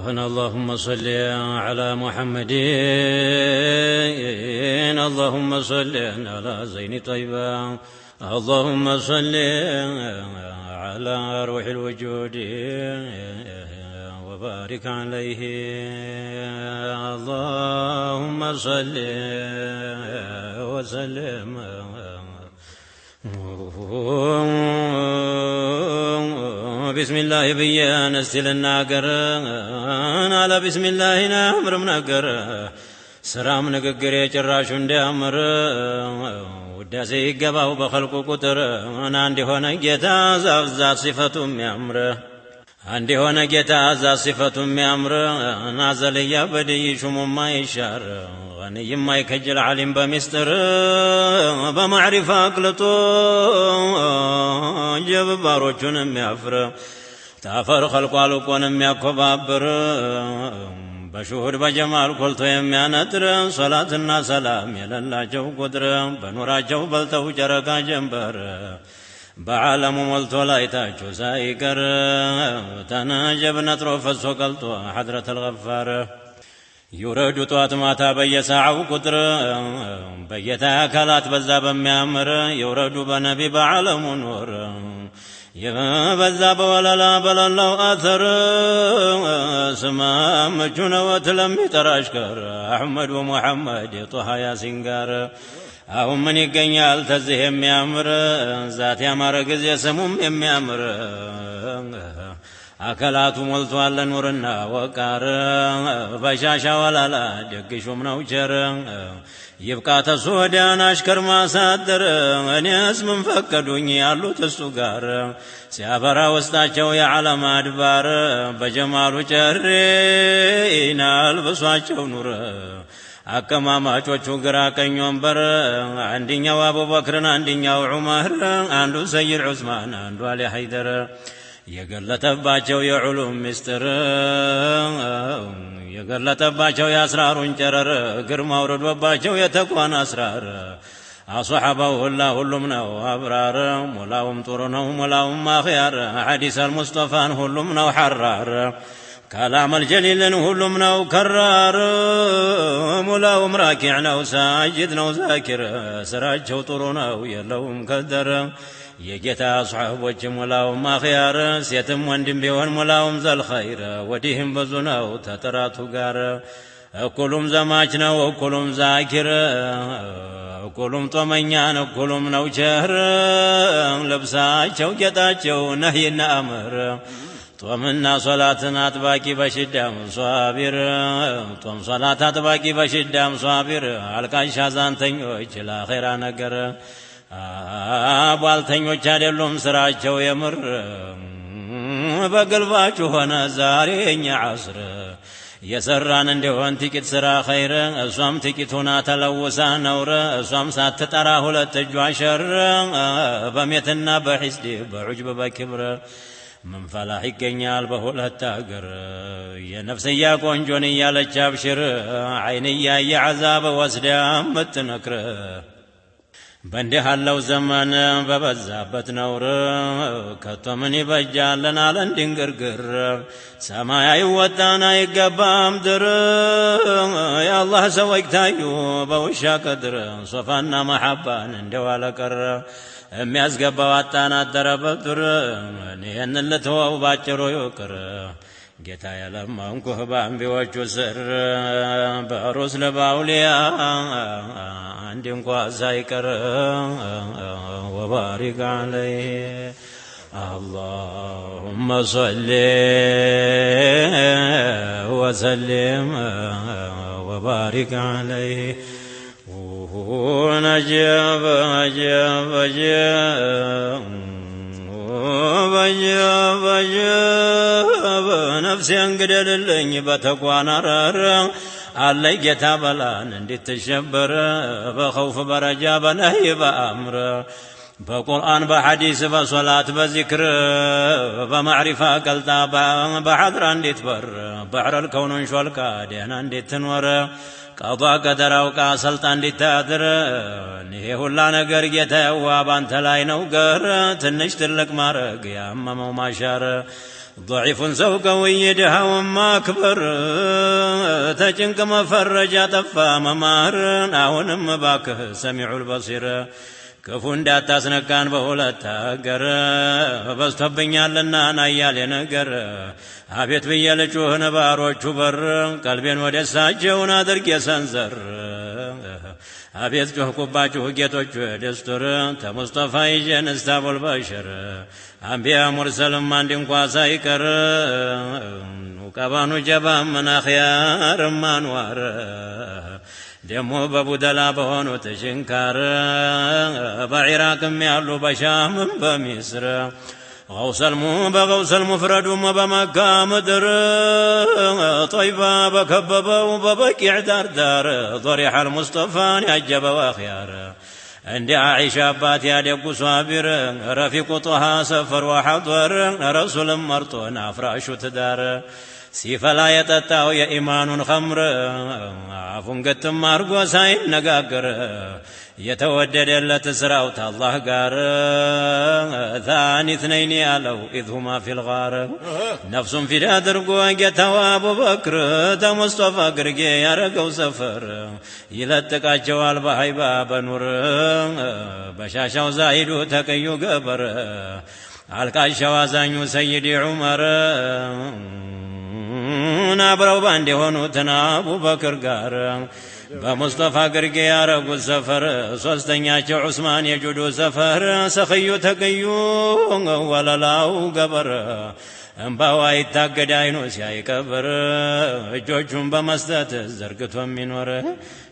اللهم صل على محمد اللهم صل على زين طيبة اللهم صل على روح الوجود وبارك عليه اللهم صل وسلم بسم الله بيان استلنا قران على بسم الله نامر منقر سرام نقر يجراش اندامر وداسي قباو بخلق قطر انا عندي هنا جيتا زاف صفتهم يامر عندي هنا جيتا زاف صفتهم يامر نازل يا بدي شمو ما يشار غني ما يكجل علم بمستر بمعرفة أقلطو جب باروچون ميافر تافر خلقوا لقون مياكبابر بشهر بجمال قلتو يميانتر صلاتنا سلام يللا جو قدر بنورا جو بلتو جرقا جنبر بعالم ملتو لايتاچو سايقر تناجب نطرو فسو قلتو حضرة الغفار يورد طوات ماتا بيساعو قدر بيتا كالات بزاب ميامر يورد بنبي بعالم نور يبزاب ولا بلالو آثر سمام جنوات لم يتراشكر أحمد ومحمد طه ياسين قار أهم من يقنيال تزيه ميامر ذات يامر قز يسمم ميامر أكلات ملتوال نورنا وكار بشاشا ولا لا دقشو منو جر يبقى تسودان أشكر ما صدر أني اسم فكدوني يالو تسوغار سيابرا وستاچو يا علم أدبار بجمالو جرينا البسواچو نور أكما ما چوچو غرا كنيوم بر عندنا أبو بكر عندنا عمر عندو سيد عثمان عندو علي حيدر يقلتباچو يعلوم مستر يقلتباچو ياسرار انجرر قرما وردوباچو يتقوان اسرار أصحابه هلهم نو أبرار ملاهم طرنهم ملاهم خيار حديث المصطفى هلهم نو حرار كلام الجليل هلهم نو كرار ملاهم راكع نو ساجد نو ذاكر سراجو طرنو يلهم كدر يجتا أصحابه ملاهم خيار سيتم وندم بيون ملاهم ذا الخير وديهم بزناو تتراتو قار كلهم زماجنا وكلهم ذاكر كلهم طمنيان كلهم نوجهر لبساچو جتاچو نهينا أمر طمنا صلاتنا تباكي بشدام صابر طم صلاة تباكي بشدام صابر علكان شازان تنيوش الآخرة نقر بالتنيوش عدلهم سراچو يمر بقلباچو هنا زارين عصر يسران اندهون تكت سرا خير اسوام تكت هنا تلوسا نور اسوام ساتتراه لتجوع شر بميتنا بحسد بعجب بكبر من فلاح يقنيال بهول التاقر يا نفسي يا قنجوني يا لجابشر عيني يا عذاب واسدام متنكر بندها اللو زمان ببزابت نور كتمني بجالنا لندنقرقر سمايا يودانا يقبام در يا الله سويك تايو بوشا قدر صفانا محبان اندوالا كر امياز قبواتانا دربتر نيان اللي توو باچرو يوكر ጌታ ያለማንኩህ ባምቢዎቹ ስር በሩስ ለባውሊያ አንድ እንኳን ሳይቀር ወባሪክ عليه اللهم صل وسلم وبارك عليه ونجاب جاب بجاب نفسي انقدر اللي بتقوانا رار علي جتا بلان اندي تشبر بخوف برجاب نهي بأمر بقرآن بحديث بصلاة بذكر بمعرفة قلتا بحضر اندي تبر بحر الكون شوالكا دينا اندي تنور قضاء قدر اوقا سلطان دي تادر نهي هلا نقر جتا وابان تلاي نوقر تنش تلك مارق يا اممو ما شار ضعيف سوقوي دها وما كبر تجنك مفرج طفى ممار አሁንም باكه سميع البصير كفو እንዳታስነካን በሁለት አገር በዝቶብኛልና ናያል ነገር አቤት በየለጩህ ነባሮቹ በር ቀልቤን ወደሳቸውን አድርጌ ሰንዘር አቤት ጮህኩባችሁ ጌቶቹ ደስቱር ተሙስጠፋ ይጀን እስታቡል በሽር አንቢያ ሙርሰልም አንድ እንኳ ሳይቀር ወቀባኑ ጀባ መናኺያር ማንዋር ደሞ በቡደላ በሆኑ ተሽንካር በኢራቅም ያሉ በሻምም በሚስር غوث المفرد وبمكة مدر طيبة بكببه وببكيع دار ضريح المصطفى يعجب واخيار عندي عائشة بات يا ديب صابر رفيق طه سفر وحضر رسول مرطون أفراش تدار سيف لا يتتاو يا إيمان خمر عفون قد مارقو ساين نقاقر يتودد اللي تسراوت الله قار ثاني اثنين يالو إذ هما في الغار نفس في دادر قوانك تواب بكر تمصطفى قرقي يارقو سفر يلتقى جوال بحيبا بنور بشاشو زايدو تكيو قبر عالقا الشوازانيو سيدي عمر نابرو باندي هونو تنابو بكر قار بمصطفى قرقي يارقو السفر صوستنياچو عثمان يجودو سفر سخيو تقيو ولا لاو قبر انباوا يتاقد عينو سياي كبر اجوجهم بمستات زرقتو منور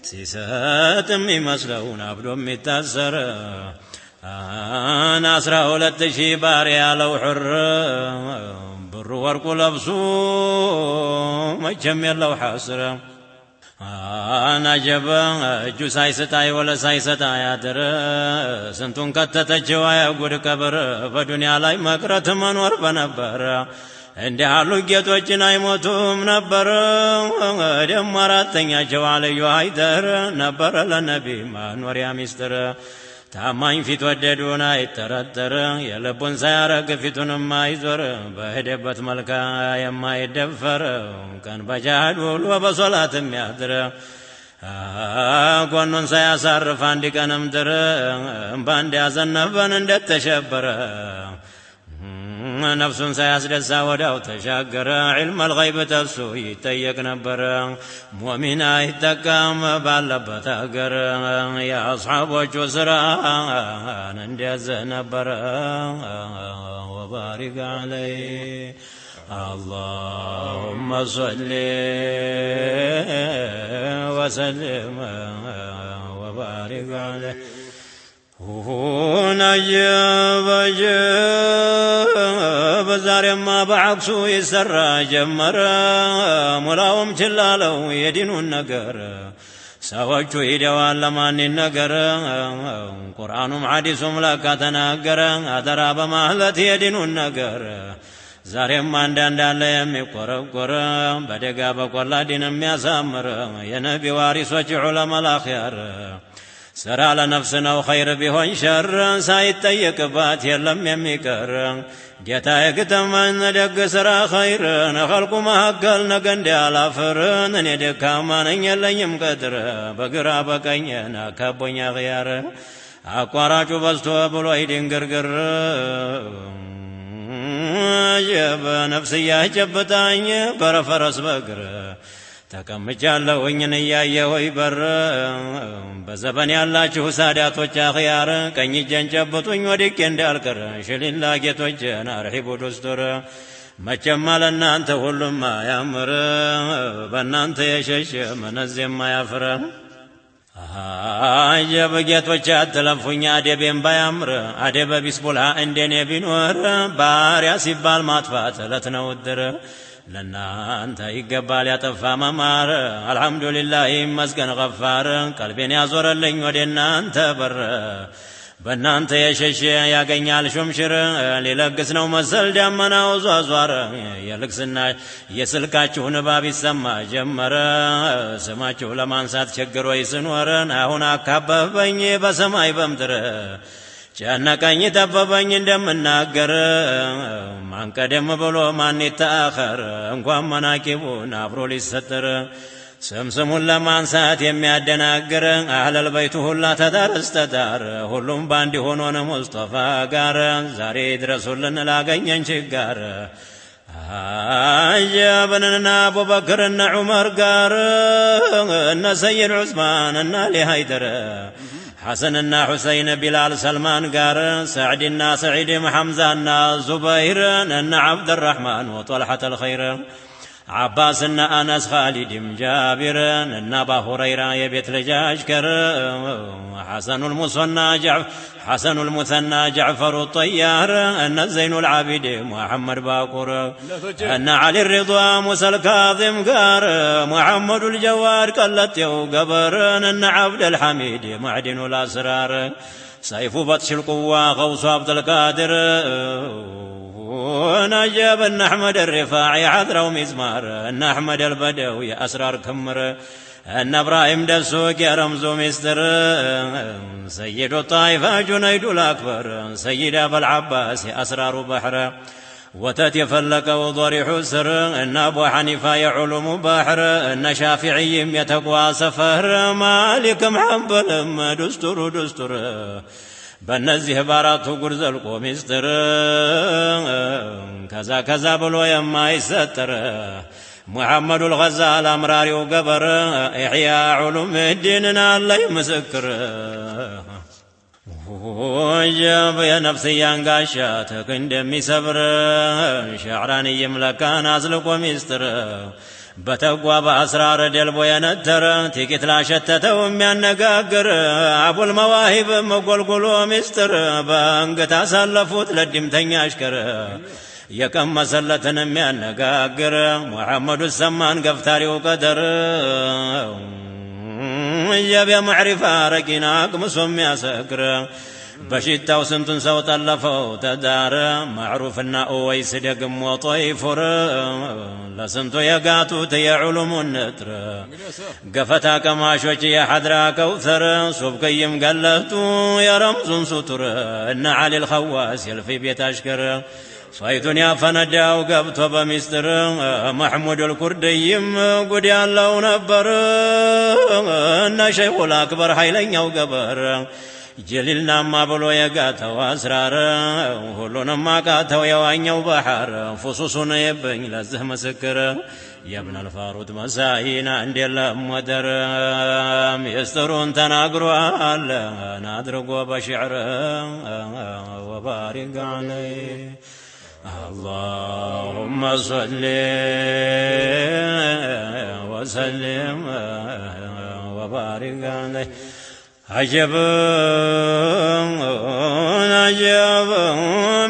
سيسات امي مسلون عبدو متاسر انا اسرا ولتشي باريا لو حر برو ورقو لبسو مجم يلو حاسر أنا جبا جو سايستا ولا سايستا يا ترى سنتون كتتجوا يا غور كبر بدنيا لاي مقرت منور بنبر عند حالو ጌቶችን አይሞቱም ነበር ደም አራተኛቸው አለዩ አይደር ነበር ለነቢ ማንወሪያ ሚስጥር ታማኝ ፊት ወደዱን አይተረተር የልቡን ሳያረግ ፊቱንም አይዞር በሄደበት መልካ የማይደፈር ቀን በጃሃድ ውሎ በሶላት የሚያድር ጎኑን ሳያሳርፍ አንድ ቀንም ድር እምባንድ ያዘነበን እንደተሸበረ نفسٌ سياسدسا وداو تشاقر علم الغيب تسو يتيق نبر مؤمنا يتقام بالبتا قر يا أصحاب وجسرا نندز نبر وبارك عليه اللهم صل وسلم وبارك عليه نجب بزارما بعكسو يسرى جمر ملاوم جلالو يدينو النقر سواجو يدوان لمان النقر قرآنهم حديثهم لك تناقر أدرى بمهلت يدينو النقر زارما عندان دان ليم يقرقر بدقا بقولا دينم يسامر ينبي وارث وجه علم الأخيار سرى لنفسنا وخير بهون شر سايتيك بات يلم يميكر جتا يكتمن دق سرى خير نخلق مهقل نقند على فرن ندك ما نيلن يمقدر بقرا بقينا كابونا غيار اقواراچو بستو بلو ايدين غرغر جب نفسيا جبتاኝ برفرس بقر ተቀምጫለሁ እኝን ያየሁ ይበር በዘበን ያላችሁ ሳዳቶች አኺያር ቀኝ እጄን ጨብጡኝ ወድቄ እንዳልቀር ሽሊላ ጌቶቼን አርሂቡ ዱስቱር መቼም ለእናንተ ሁሉም አያምር በእናንተ የሸሸ ምንስ የማያፍር አጀብ ጌቶቼ አትለፉኝ አደቤን ባያምር አደበ ቢስቡላ እንደኔ ቢኖር ባሪያ ሲባል ማጥፋት ዕለት ነው ድር لنانت يقبال يطفى ممار الحمد لله مسكن غفار قلبين يزور اللين ودينا انت بر بنانت يشش ياقنيال شمشر للقسنا ومسل دمنا وزوزوار يلقسنا يسلكاچو نباب السما جمر سماچو لمانسات شقر ويسنور هنا كبب بني بسماي بمدر ጨነቀኝ ጠበበኝ እንደምናገር ማን ቀደም ብሎ ማን ይተአኸር እንኳን መናቂቡን አብሮ ሊሰጥር ስሙን ለማንሳት የሚያደናግር አህለል በይቱ ሁላ ተዳር እስተ ዳር ሁሉም ባንድ ሆኖን ሙስጠፋ ጋር ዛሬ ድረሱልን ላገኘን ችጋር አጀብንና አቡበክርና ዑመር ጋር እነ ሰይድ ዑስማን እና አሊ ሃይደር ሐሰንና ሁሰይን ቢላል ሰልማን ጋር ሰዕድና ሰዒድ ሐምዛና ዙበይር እነ ዓብድራሕማን ወጦልሐት አልኸይር عباسنا أنس خالد جابر النبا هريرة يبيت لجاشكر حسن المثنى جعفر الطيار أن زين العابد محمد باقر أن علي الرضا موسى الكاظم قار محمد الجواد قلت وقبر أن عبد الحميد معدن الأسرار سيف بطش القوة غوث عبد القادر ونجاب أن أحمد الرفاعي عذرا ومزمار أن أحمد البدوي أسرار كمر أن إبراهيم دسوق يا رمز مستر سيد الطائفة جنيد الأكبر سيد أبا العباس أسرار بحر وتتفلك وضرح سر أن أبو حنيفة يعلم بحر أن شافعي يتقوى سفر مالك محنبل دستور በእነዚህ ባራቱ ጉርዘልቆ ሚስጥር ከዛ ብሎ የማይሰጥር ሙሐመዱል ገዛል አምራሪው ገበር ኢሕያ ዑሉም ዲንና አለይ ምስክር ወጀብ የነፍስያን ጋሻ ተክ እንደሚሰብር ሸዕራን ይምለካን አዝልቆ ሚስጥር በተጓ በአስራር ደልቦ የነተረ ጥቂት ላሸተተው የሚያነጋግር አቡል መዋሂብ መጎልጎሎ ሚስጥር በአንገት አሳለፉት ለድምተኛ አሽከር የቀመሰለትን የሚያነጋግር ሙሐመዱ ሰማን ገፍታሪው ቀደር የቢያ ማዕሪፋ ረቂና አቅምሶ የሚያሰክር በሽታው ስንቱን ሰው ጠለፈው ተዳረ ማዕሩፍና ኦወይስ ደግሞ ጦይፉር ለስንቱ የጋቱት የዑሉሙን ንጥር ገፈታ ቀማሾች የሐድራ ከውተር ሱብቅይም ገለቱ የረምዙን ሱቱር እነ ዓሊ ልኸዋስ የልፊ ቤት አሽከር ሷይቱን ያፈነዳው ገብቶ በሚስጥር መሕሙድ ልኩርድይም ጉድ ያለው ነበር እነ ሸይኹል አክበር ኃይለኛው ገበር ጀሊልናማ ብሎ የጋተው አስራር ሁሉንም አቃተው የዋኘው ባህር ፍሱሱን የብኝ ለዚህ ምስክር የብን አልፋሩት መሳይና እንደለም ወደር ሚስጥሩን ተናግሯል አድርጎ በሽዕር ወባሪክ ዐለይ اللهم صل وسلم وبارك عليه عجب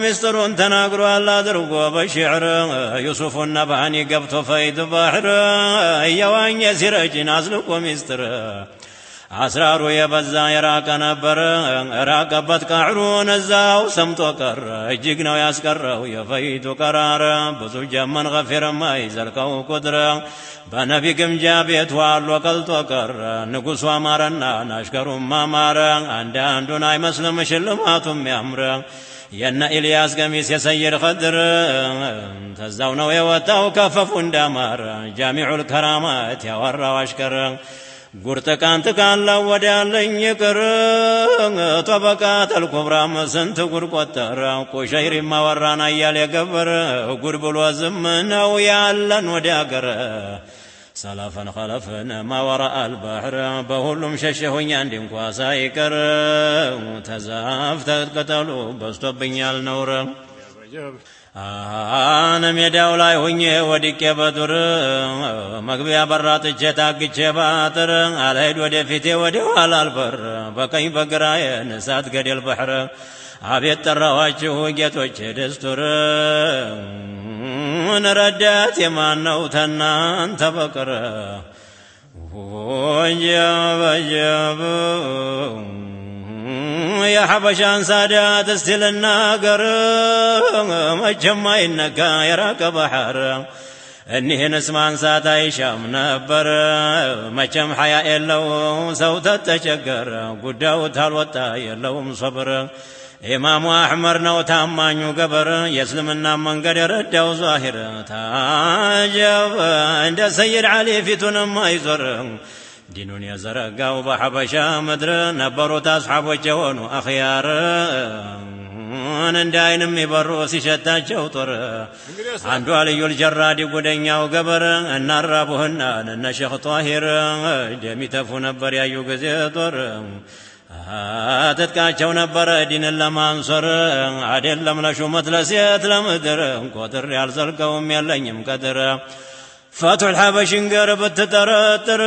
مسترون تناقروا الله درقوا بشعر يوسف النبعني قبط فيد بحر يوان يسرج نازلكوا مستر أسرار يبزا يراك نبر راقبت كعرون الزاو سمت وكر جيقنا وياسكر ويفيد قرار بزوج من غفر ما يزلكو قدر بنبيكم جابيت والو قلت وكر نقص ومارنا نشكر ما مارا عندنا مسلم شلماتهم يامر ينا إلياس قميس يسير خدر تزاونا ويوتاو كفف اندامار جامع الكرامات يورا واشكر قرتكان تكالا ودالن يكر طبقات الكبرى مسنت قرقوتر قشير ما ورانا يالي قبر قرب الوزمن ويالن وداقر سلفا خلفا ما وراء البحر بهلم ششهن يندم كواسايكر تزافت قتلوا بستبن النور أنا ميداو لاي هوني وديك بدر مغبيا برات جتاك جباتر على ودي فيتي ودي على البر بكاي بقراي نسات قد البحر عبيت الرواج وجتوج دستور نردات يمانو تنان تبكر وجاب يا حبشان سادات استلنا قر مجمع النكا يراك بحر اني نسمان ساتا يشام نبر مجم حياء اللو سوت التشقر قداو تالوتا يلوم صبر ኢማሙ አሕመድ ነው ታማኙ ገበር የእስልምና መንገድ የረዳው ዛሂር ታጀብ እንደ ሰይድ ዓሊ ፊቱንም አይዞር ዲኑን የዘረጋው በሐበሻ ምድር ነበሩት አስሓቦች የሆኑ አኽያር እንደ አይንም ይበሩ ሲሸታቸው ጦር አንዱ አልዩል ጀራዲ ጉደኛው ገበር እናራቡህና እነ ሼኽ ጧሂር ደሚተፉ ነበር ያዩ ጊዜ ጦር ትጥቃቸው ነበረ ዲንን ለማንሶር አይደለም ለሹመት ለሴት ለምድር ቁጥር ያልዘልቀውም የለኝም ቀድር فتح الحبشين قرب التترتر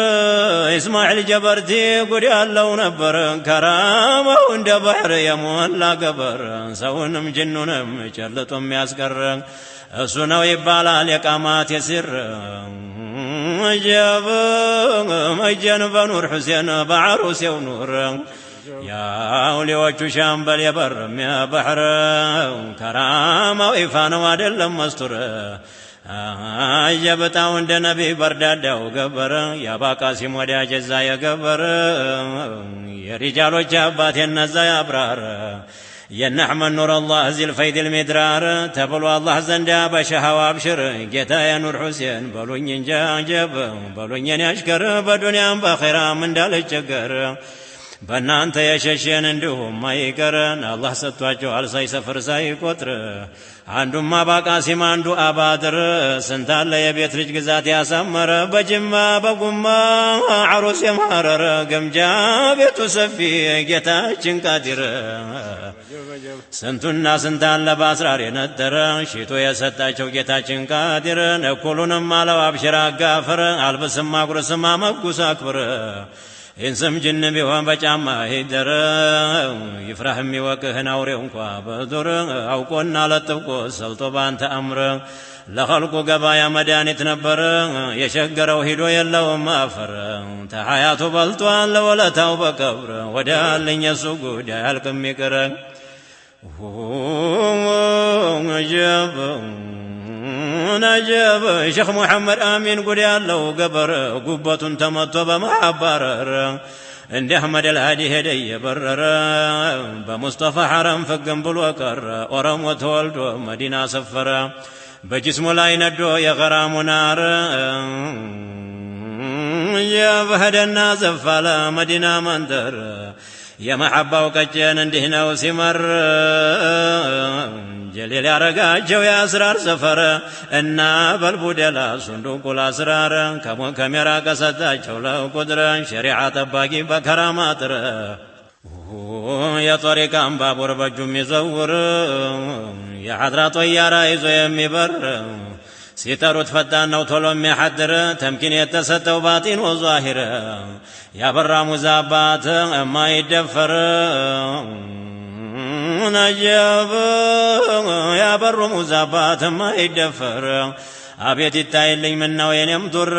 إسماعيل جبرتي قد يالله نبر كرامه وند بحر يمولا قبر سونم جنونم جلتم ياسكر السنو يبالا لقامات يسر جاب مجن بنور حسين بعروس ونور يا أولي وجه شامبل يبر يا بحر كرامه وإفان وادل مستر አጀበታው እንደ ነቢይ በርዳዳው ገበር ያባቃሲም ወዲያ ጀዛ የገበር የሪጃሎች አባት የነዛ ያብራር የነሕመድ ኑር አላህ ዚል ፈይድ ልሚድራር ተብሎ አላህ ዘንዳ በሸሃዋ አብሽር ጌታ የኑር ሁሴን በሉኝ እንጃ አጀብ በሉኝ የኔ አሽከር በዱንያም በአኼራም እንዳልቸገር በእናንተ የሸሸን እንዲሁም አይቀረን አላህ ሰጥቷቸዋል ሳይሰፍር ሳይቆጥር አንዱማ ባቃሲም አንዱ አባድር ስንታለ የቤት ልጅ ግዛት ያሳመረ በጅማ በጉማ ዓሩስ የማረረ ገምጃ ቤቱ ሰፊ ጌታችን ቃዲር ስንቱና ስንታለ በአስራር የነጠረ ሽቶ የሰጣቸው ጌታችን ቃዲር እኩሉንም አለው አብሽር አጋፍር አልብስም አጉርስም አመጉስ አክብር إنسم جن بيوان بجامع هيدر يفرح ميوكهن أوريهم بدر أو كنا لتوكو سلطبان تأمر لخلقو قبايا مداني تنبر يشقر وهيدو يلو مافر تحياتو بلطوان لولا توبة كبر ودال لن يسوقو جاهلكم مكر جاب نجاب شيخ محمد آمين قل يالله قبر قبة تمت بمحبرر عند أحمد الهادي هدي برر بمصطفى حرم فقم بالوكر ورم وتولد مدينة سفر بجسم لا يندو يغرام نار يا بهد الناس فلا مدينة منذر يا محبة وكجان اندهنا وسمر جليل يارقاجو يا أسرار سفر إنا بالبودلا صندوق الأسرار كمون كاميرا قصداجو لو قدرا شريعة باقي بكرامات يا طريقا بابور بجم يزور يا حضرات ويارا إزو يميبر سيتارو تفتان وطولم يحدر تمكين يتستو باطين وظاهر يا برا مزابات ما يدفر نجاب يا بر مزابات ما يدفر أبيت التايلي من نوين يمطر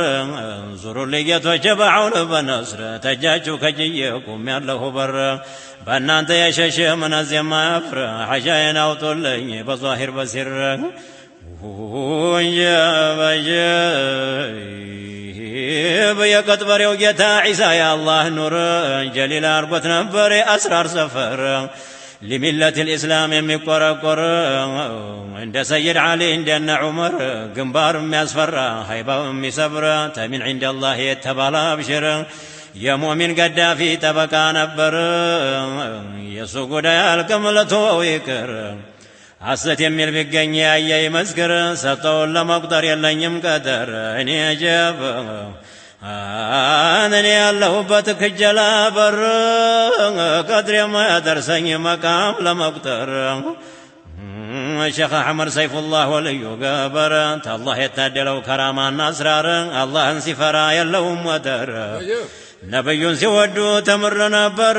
زروا لي يتوجبعون بنصر تجاجو كجيكم يالله بر بنانت يا شاشة من الزم ما يفر حجاين أو طلي بظاهر بسر يا بجاي يا كتبر وجتا عيسى يا الله نور جليل أربط نبري أسرار سفر لملة الإسلام يمكوركور عند سيد علي عند عمر قنبار يصفر هيبة يصبر تمن عند الله يتبالا بشر يا مؤمن قدافي تبكى نبر يسوق ديال كملته ويكر حسيت يميل بقنيا يا مسكر سطول لمقدر يلنيم قدر اني اجاب أنني الله بتك جلابر قدر ما درسني مقام لمقدر الشيخ أحمد سيف الله ولي قبر الله يتدلو كرامان أسرار الله انسفرا يلوم ودر نبي سودو تمر نبر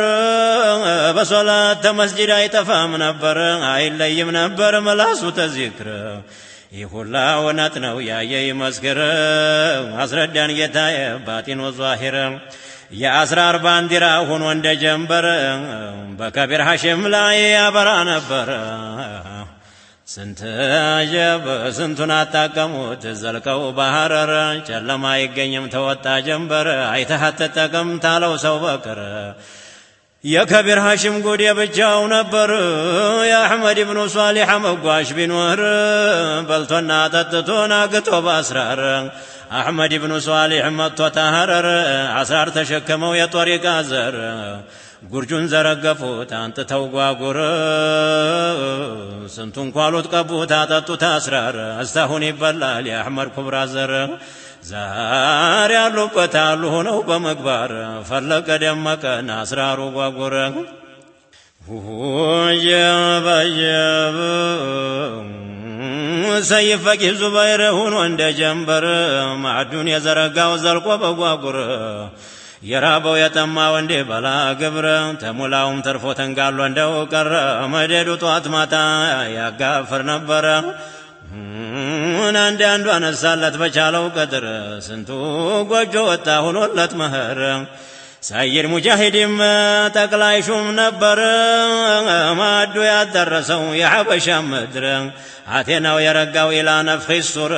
بصلاة مسجد يتفهم نبر عيليم نبر ملاسو تذكر يقول لا ونتنو يا مسكر أسردان يتاي باطن وظاهر يا أسرار باندرا هون وند جنبر بكبر هاشم لا يا برا نبر سنت جب سنتنا تاكموت زلكو بحرر چلما يگنيم توتا جنبر ايتحت تاكم تالو سو بكر የከቢር ሐሽም ጉድ የብቻው ነበር የአሕመድ ብኑ ሷሊሕ መጓሽ ቢኖር በልቶና ጠጥቶና ግቶ በአስራር አሕመድ ብኑ ሷሊሕ መጥቶ ተሐረር አስራር ተሸከመው የጦሪቃ ዘር ጉርጁን ዘረገፉት አንጥተው ጓጉር ስንቱን ኳሉት ቀቡት አጠጡት አስራር እስታሁን ይበላል የአሕመድ ኩብራ ዘር ዛሬ ያሉበት አሉ ሆነው በመግባር ፈለቀ ደመቀን አስራሩ ጓጉረ ወጀበጀብ ሰይፍ ፈቂህ ዙበይር ሆኖ እንደ ጀንበር ማዕዱን የዘረጋው ዘልቆ በጓጉር የራበው የጠማው እንደ በላ ግብረ ተሙላውም ተርፎ ተንጋሎ እንደው ቀረ መደዱ ጧት ማታ ያጋፍር ነበረ አንድ አንዱ አነሳለት በቻለው ቀድር ስንቱ ጎጆ ወጣ ሆኖለት መህር ሰይድ ሙጃሂድም ጠቅላይ ሹም ነበር ማዱ ያደረሰው የሐበሻ ምድር አቴናው የረጋው ኢላ ነፍኺ ሱር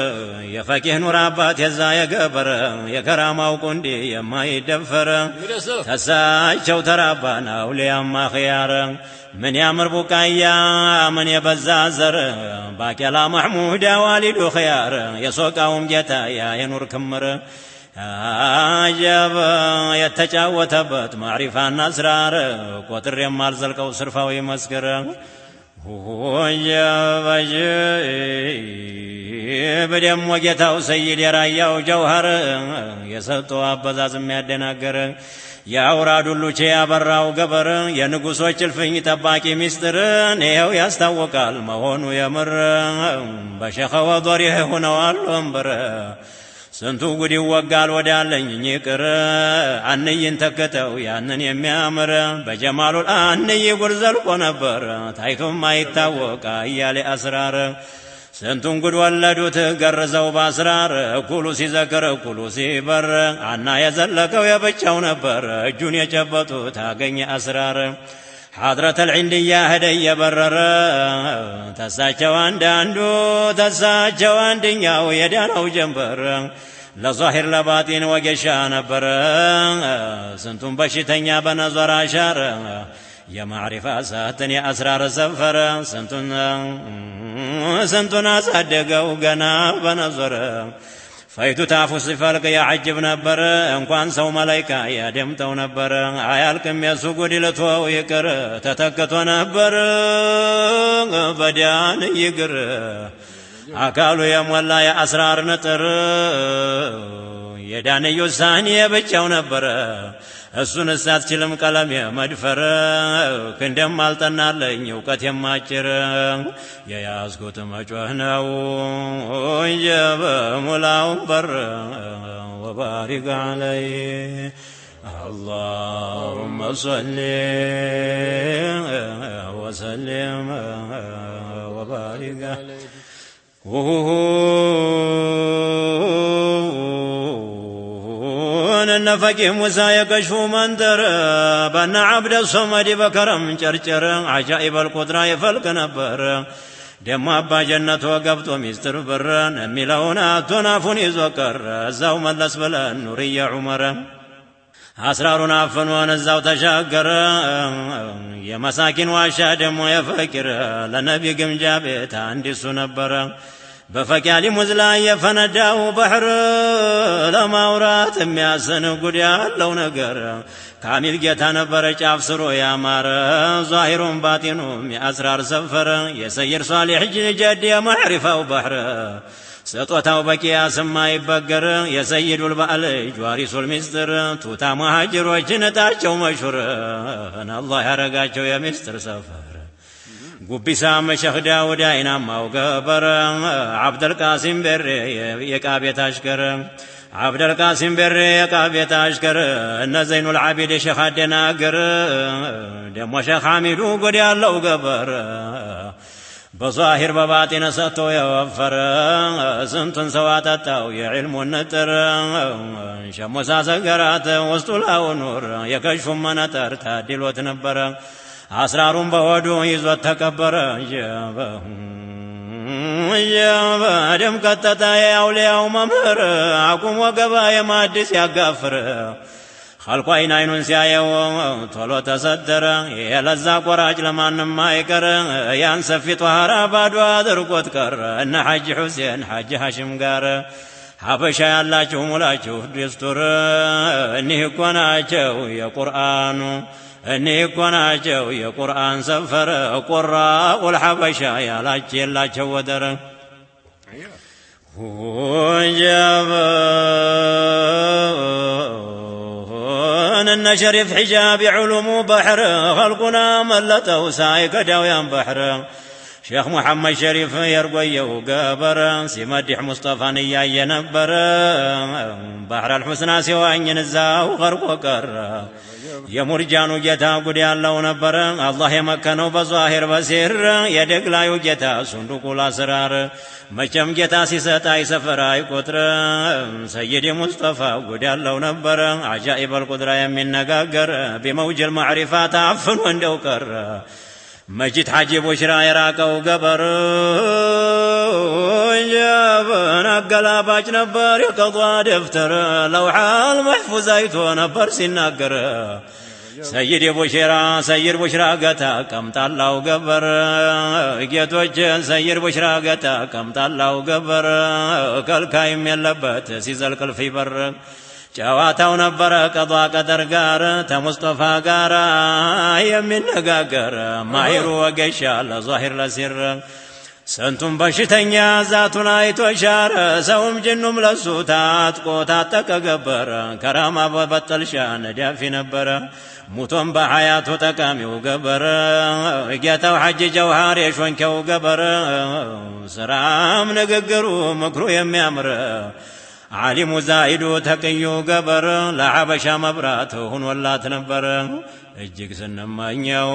የፈቂህ ኑር አባት የዛ የገበር የከራማው ቁንዲ የማይደፈር ተሳቸው ተራባና አውሊያማ ኺያር من يامر بقايا من يبزا زر باكلا محمود والد خيار يسوقهم جتا يا ينور كمر عجب يتجاوتبت معرفة النصرار قطر يمال زلقو صرفاوي مسكر وجب بدم وجتاو سيد يراياو جوهر يسطو أبزاز ميادناقر የአውራድ ሁሉ ቼ ያበራው ገበር የንጉሶች እልፍኝ ጠባቂ ሚስጥር ነው ያስታወቃል መሆኑ የምር በሸኸ ወዶሪህ ሆነዋል ወንበር ስንቱ ጉድ ይወጋል ወዳለኝ ይቅር አንይን ተከተው ያንን የሚያምር በጀማሉል አንይ ጉድ ዘልቆ ነበር ታይቶም አይታወቅ አያሌ አስራር ስንቱን ጉድ ወለዱት ገርዘው በአስራር እኩሉ ሲዘክር እኩሉ ሲበር አና የዘለቀው የብቻው ነበር እጁን የጨበጡት አገኘ አስራር ሐድረተ ልዕንድያ ሄደ እየበረረ ተሳቸው አንዳንዱ ተሳቸው አንድኛው የዳናው ጀንበር ለዛሂር ለባጢን ወጌሻ ነበር ስንቱን በሽተኛ በነዘር አሻረ የማዕሪፋ ሰትን የአስራር ሰፈረ ስንቱን አሳደገው ገና በነዘረ ፈይቱ ታፉ ሲፈልቅ ያዕጅብ ነበር እንኳን ሰው መላይካ ያደምጠው ነበር አያልቅም የሱ ጉድ ልትወው ይቅር ተተክቶ ነበር በዳን ይግር አካሉ የሞላ የአስራር ንጥር የዳንዩ ሳኒ የብቻው ነበር እሱን አትችልም ቀለም የመድፈር ክንደም አልጠናለኝ እውቀት የማጭር የያዝኩት መጮህ ነው እንጀበ ሙላውን በር ወባሪክ ዐለይ اللهم صل وسلم وبارك النفقه موسى يكشف منذر بان عبد الصمد بكرم چرچر عجائب القدرة يفلق نبر دم أبا جنة وقبط مستر بران ملونا تنافن يزوكر الزاو ملس بلا نوري عمر أسرارنا فنوان الزاو تشاكر يا مساكن واشا دم ويفكر لنبي قم جابت عندي سنبر بفكالي مزلا يفنداو بحر لما ورات مياسن قد يالو نقر كامل جيتا نبر جاف سرو يا مار ظاهر باطن أسرار سفر يسير صالح جد يا معرفة وبحر سطوتاو بكيا سما يبقر يسيد البأل جواريس المستر توتا مهاجر وجنتاچو مشهور الله يرقاچو يا مستر سفر قبسا مشيخ داود ايناماو قبر عبد القاسم بر يقابيت اشكر عبد القاسم بر يقابيت اشكر ان زين العابد شيخ دناقر دمو شيخ حميدو قد يالو قبر بظاهر بباطن ستو يوفر سنتن سواتتاو يعلم النتر شمسا سقرات وسطلاو نور يكشف منتر تادل وتنبر أسرارهم بودو يزوت تكبر جابا دم كتتا يا أولياء وممر عكم وقبا يا مادس يا قفر خلق عين عين سيايو طولو تصدر يلزا قراج لمن ما يكر ينسفي طهارا بادوا درقوت كر ان حج حسين حج هاشم قار حبشا يالاچو مولاچو دستور اني كوناچو يا قران اني كوناچو يا قران سفر قراء والحبشا يالاچو ودر وجاب ان شرف حجاب علوم بحر خلقنا ملته سايك داويان بحر شيخ محمد شريف يرقيه قبر سيمدح مصطفى نيا نبر بحر الحسنى سواني نزاو غرق وقر يا مرجان جتا قد يالله نبر الله يمكنه بظاهر بسير يدق لا يجتا صندوق الاسرار مچم جتا سيستا سفر اي قطر سيد مصطفى قد يالله نبر عجائب القدره يمن نغاغر بموج المعرفات عفن وندوكر مجد حجب وشرا يراكو قبر جابن اقلاباج نبر يقضى دفتر لوحة المحفوظ ايتو نبر سناقر سيد بشرا سيد بشرا قتا كم طلعو قبر اقيت وجه سيد بشرا قتا كم طلعو قبر كالكايم يلبت سيزل في بر ጨዋታው ነበረ ቀዷ ቀደር ጋር ተሙስጠፋ ጋር የሚነጋገር ማሂሩ ወገሻ ለዛሂር ለሲር ስንቱም በሽተኛ ዛቱን አይቶ ሻረ ሰውም ጅኑም ለሱ ታጥቆ ታጠቀ ገበር ከራማ በበጠልሻ ነዳፊ ነበረ ሙቶም በሐያቱ ጠቃሚው ገበር ጌታው ሐጅ ጀውሃር የሾንከው ገበር ስራም ንግግሩ ምክሩ የሚያምር عالم زايد تقيو قبر لحبشا مبرات هنولات نبر اجيك سنمانيو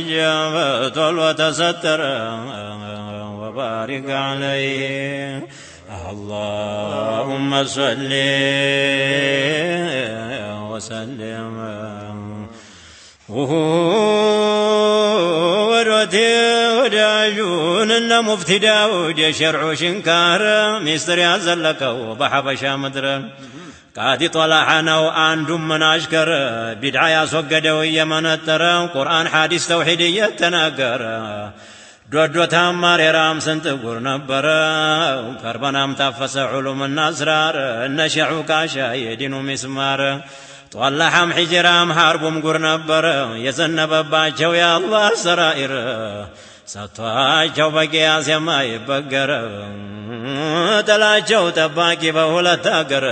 جابت وتستر وبارك عليه اللهم صل وسلم ورتي وداجون ان مفتي داود شرع شنكار مستر يزلكو بحبشا مدر قادي طلعنا واندم من اشكر بدعه يسوقدوا يمنتر قران حديث توحيد يتناقر دودو تامار رام سنتقر نبر كربنام تفس علوم النصرار نشعو كاشا يدين مسمار طلعهم حجرام حربهم قر نبر يزنبباچو يا الله سرائر ستواچو بقياس يما يبقر تلاچو تباكي بهولت اقر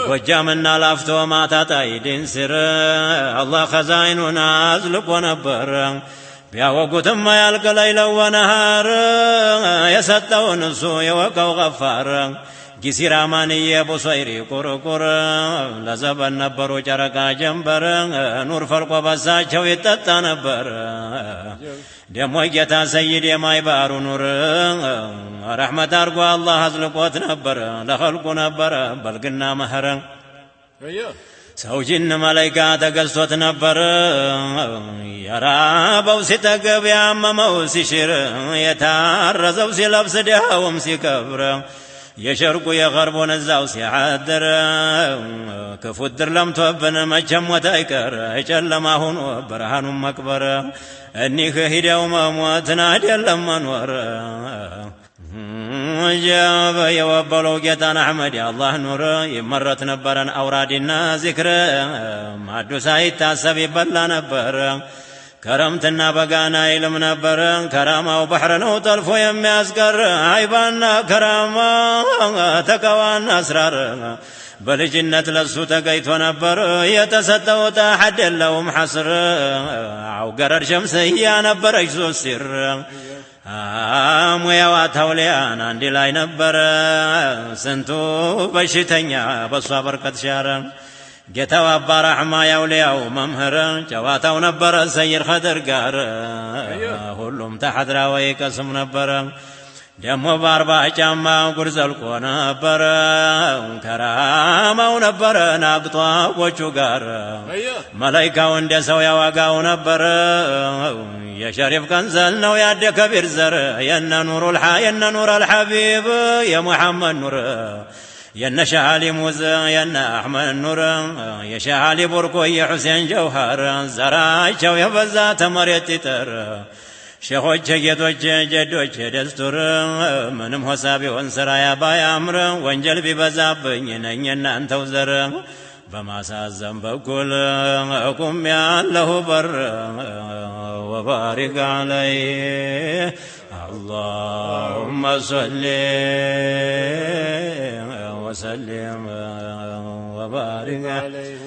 وجامنا لافتو ما تتايدين سر الله خزائنو نازلق ونبر بياوقوتم ما يلقى ليلا ونهار يستو نسو يوقو غفار ጊሲራ ማንየ ቦሶይሪ ቁርቁር ለዘበን ነበሩ ጨረቃ ጀንበር ኑር ፈልቆ በሳቸው ይጠጣ ነበር ደሞ ጌታ ሰይድ የማይባሩ ኑር ረሕመት አርጎ አላህ አዝልቆት ነበር ለኸልቁ ነበር በልግና መህረ ሰው ጅን መላይካ ተገዝቶት ነበር የራበው ሲጠገብ ያመመው ሲሽር የታረዘው ሲለብስ ድሃውም ሲከብር يشرق يغربون الزاو سيحادر كفدر لم توبن مجم وتايكر اجل ما هون برهان مكبر اني خهد يوم موتنا دل منور جاب يوبلو جتان احمد يا الله نور يمرت نبرن اورادنا ذكر ما دوساي تاسب بلا نبر كرمتنا بقانا علم نبر كرامة وبحر نوطلفو يمي أسكر عيبانا كرامة تكوان أسرار بل جنة لسو تقيت ونبر يتسدو تحد لهم حصر أو قرر شمسي نبر اجزو السر مويوات هوليان عندي لاي نبر سنتو بشتنيا بصبر قد شارا ጌታው አባ ረሕማ ያውሊያው መምህር ጨዋታው ነበረ ሰይር ኸድር ጋር ሁሉም ተሐድራ ወይ ቀስም ነበረ ደሞ በአርባ ጫማ ጉር ዘልቆ ነበረ ከራማው ነበረ ናቅጧ ቦቹ ጋር መላይካው እንደ ሰው ያዋጋው ነበረ የሸሪፍ ቀንዘል ነው ያደ ከቢር ዘር የነ ኑር አልሐቢብ የሙሐመድ ኑር የነሻሊ ሙዝ የነ አሕመድ ኑር የሻሊ ቡርኮ የሁሴን ጀውሃር ዘራቸው የበዛ ተመሬት ይጠር ሸኾች ጌቶች ጀዶች ደስቱር ምንም ሆሳብ ቢሆን ስራያ ባያምር ወንጀል ቢበዛብኝ ነኝ እናንተው ዘር በማሳዘን በኩል ቁም ያለሁ በር ወባሪክ ዐለይህ اللهم صل وسلم وبارك عليه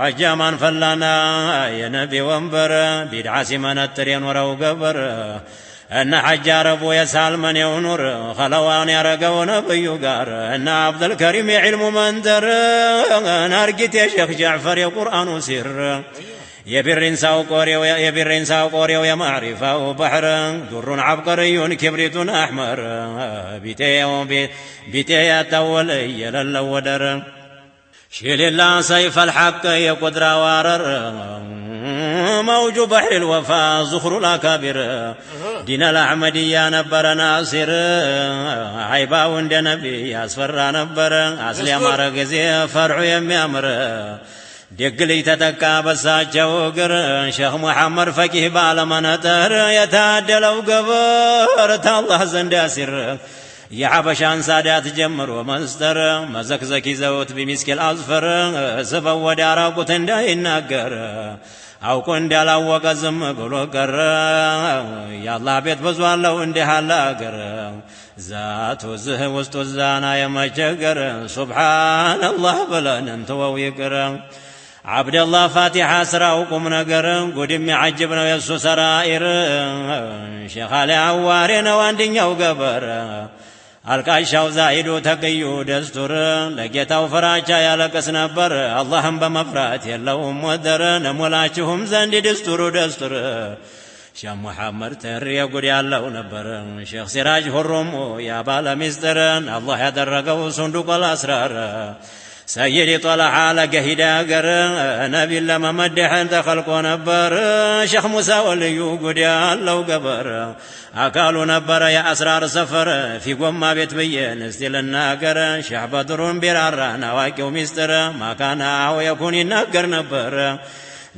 عجمان فلانا يا نبي وانبر بدعاسي منتر ينورو قبر أن حجار أبو يسال من يونور خلوان يرقو نبي قار أن عبد الكريم علم مندر نارقت يا شيخ جعفر يا قرآن سر يبرين ساو قوري ويا معرفة وبحر در عبقري كبريت أحمر بيتي تولي للودر شيل الله سيف الحق يا قدر وارر موج بحر الوفاء زخر الأكابر دين الأحمدية نبر ناصر عيبا وند نبي أسفر نبر أصلي مرقزي فرع يميامر دقلي تتكا بساجة وقر شيخ محمد فقيه بالمنتر يتعدلو قبر الله زنداسر يا حبشان سادات جمر ومستر مزكزكي زوت بمسك الأصفر سبا ودارا قتندا ينقر أو كن دالا وقزم بلو قر يا الله بيت بزوان لو اندها لاقر ذات وزه وستوزانا يمجقر سبحان الله بلن انتو ويقر عبد الله فاتحة سراوكم نقر قدم يعجبنا يسو سرائر شيخ علي عوارين واندين يوقبر الكاشاو زايدو تقيو دستور لقيتاو فراجا يالكس نبر اللهم بمفرات يلوهم ودر نمولاتهم زندي دستور شيخ محمد تري يقول يالله نبر شيخ سراج هرمو يا بالا مستر الله يدرقو صندوق الأسرار سيدي طلع لك هداقر نبي لما مدحن تخلقو نبر شيخ موسى وليو قد يالله قبر أكالو نبر يا أسرار سفر في قوم ما بيتبين استيل الناقر شيخ بدر برار نواكي ومستر ما كان أو يكون الناقر نبر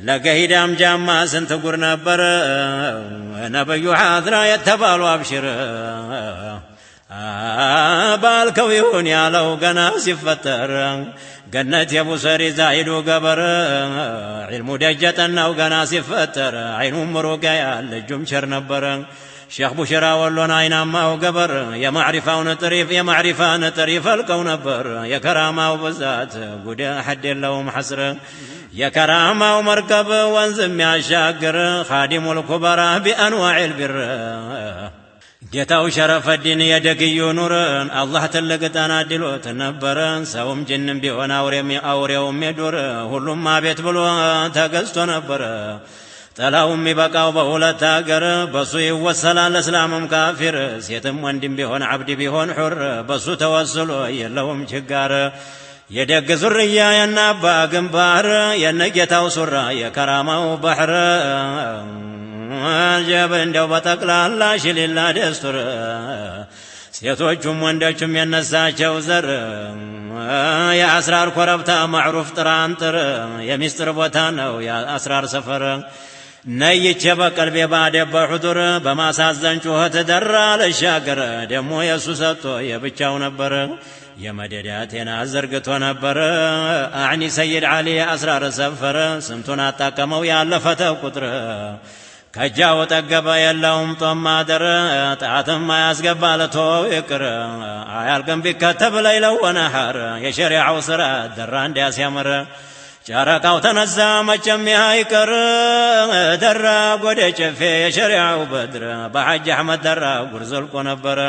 لك هدام جاما سنتقر نبر نبي حاضر يتبالو أبشر بالكويون يا لو قنا سفتر قنت يا ابو سري زايد وقبر علم دجتنا وقنا سفتر عين مروقا يا الجمشر نبر شيخ بشرا ولون عينما وقبر يا معرفة ونطريف يا معرفة نطريف الكون نبر يا كرامة وبزات قد حد لهم حسر يا كرامة ومركب وانزم يا شاقر خادم الكبرى بأنواع البر ጌታው ሸረፈዲን የደግዩ ኑርን አላህ ትልቅ ተናድሎት ነበር ሰውም ጅንም ቢሆን አውሬውም የዱር ሁሉም አቤት ብሎ ተገዝቶ ነበር ጠላውም ይበቃው በሁለት አገር በሱ ይወሰላል እስላምም ካፊር ሴትም ወንድም ቢሆን አብድ ቢሆን ሑር በሱ ተወስሎ የለውም ችጋር የደግ ዙርያ የናባ ግንባር የነጌታው ሱራ የከራማው ባህር جاب እንደው በጠቅላላ ሽሊላ ደስቱር ሴቶቹም ወንዶቹም የነሳቸው ዘር የአስራር ኮረብታ ማዕሩፍ ጥራንጥር የሚስጥር ቦታ ነው የአስራር ሰፈር ነይቼ በቀልቤ ባደበ ሑዱር በማሳዘን ጩኸት ደራ ለሻገር ደሞ የሱ ሰጥቶ የብቻው ነበር የመደዳቴን አዘርግቶ ነበር አዕኒ ሰይድ ዓሊ አስራር ሰፈር ስንቱን አጣቀመው ያለፈተ ቁጥር ከጃው ጠገበ የለውም ጦም ማደር ጣትም አያስገባ ለተወው ይቅር አያልቅም ቢከተብ ለይለው ወነሐር የሸሪዓው ስራ ደራ እንዲያስያምር ጨረቃው ተነሳ መቼም አይቀር ደራ ጎደ ጨፌ የሸሪዓው በድር በሐጅ አሕመድ ደራ ጉር ዘልቆ ነበረ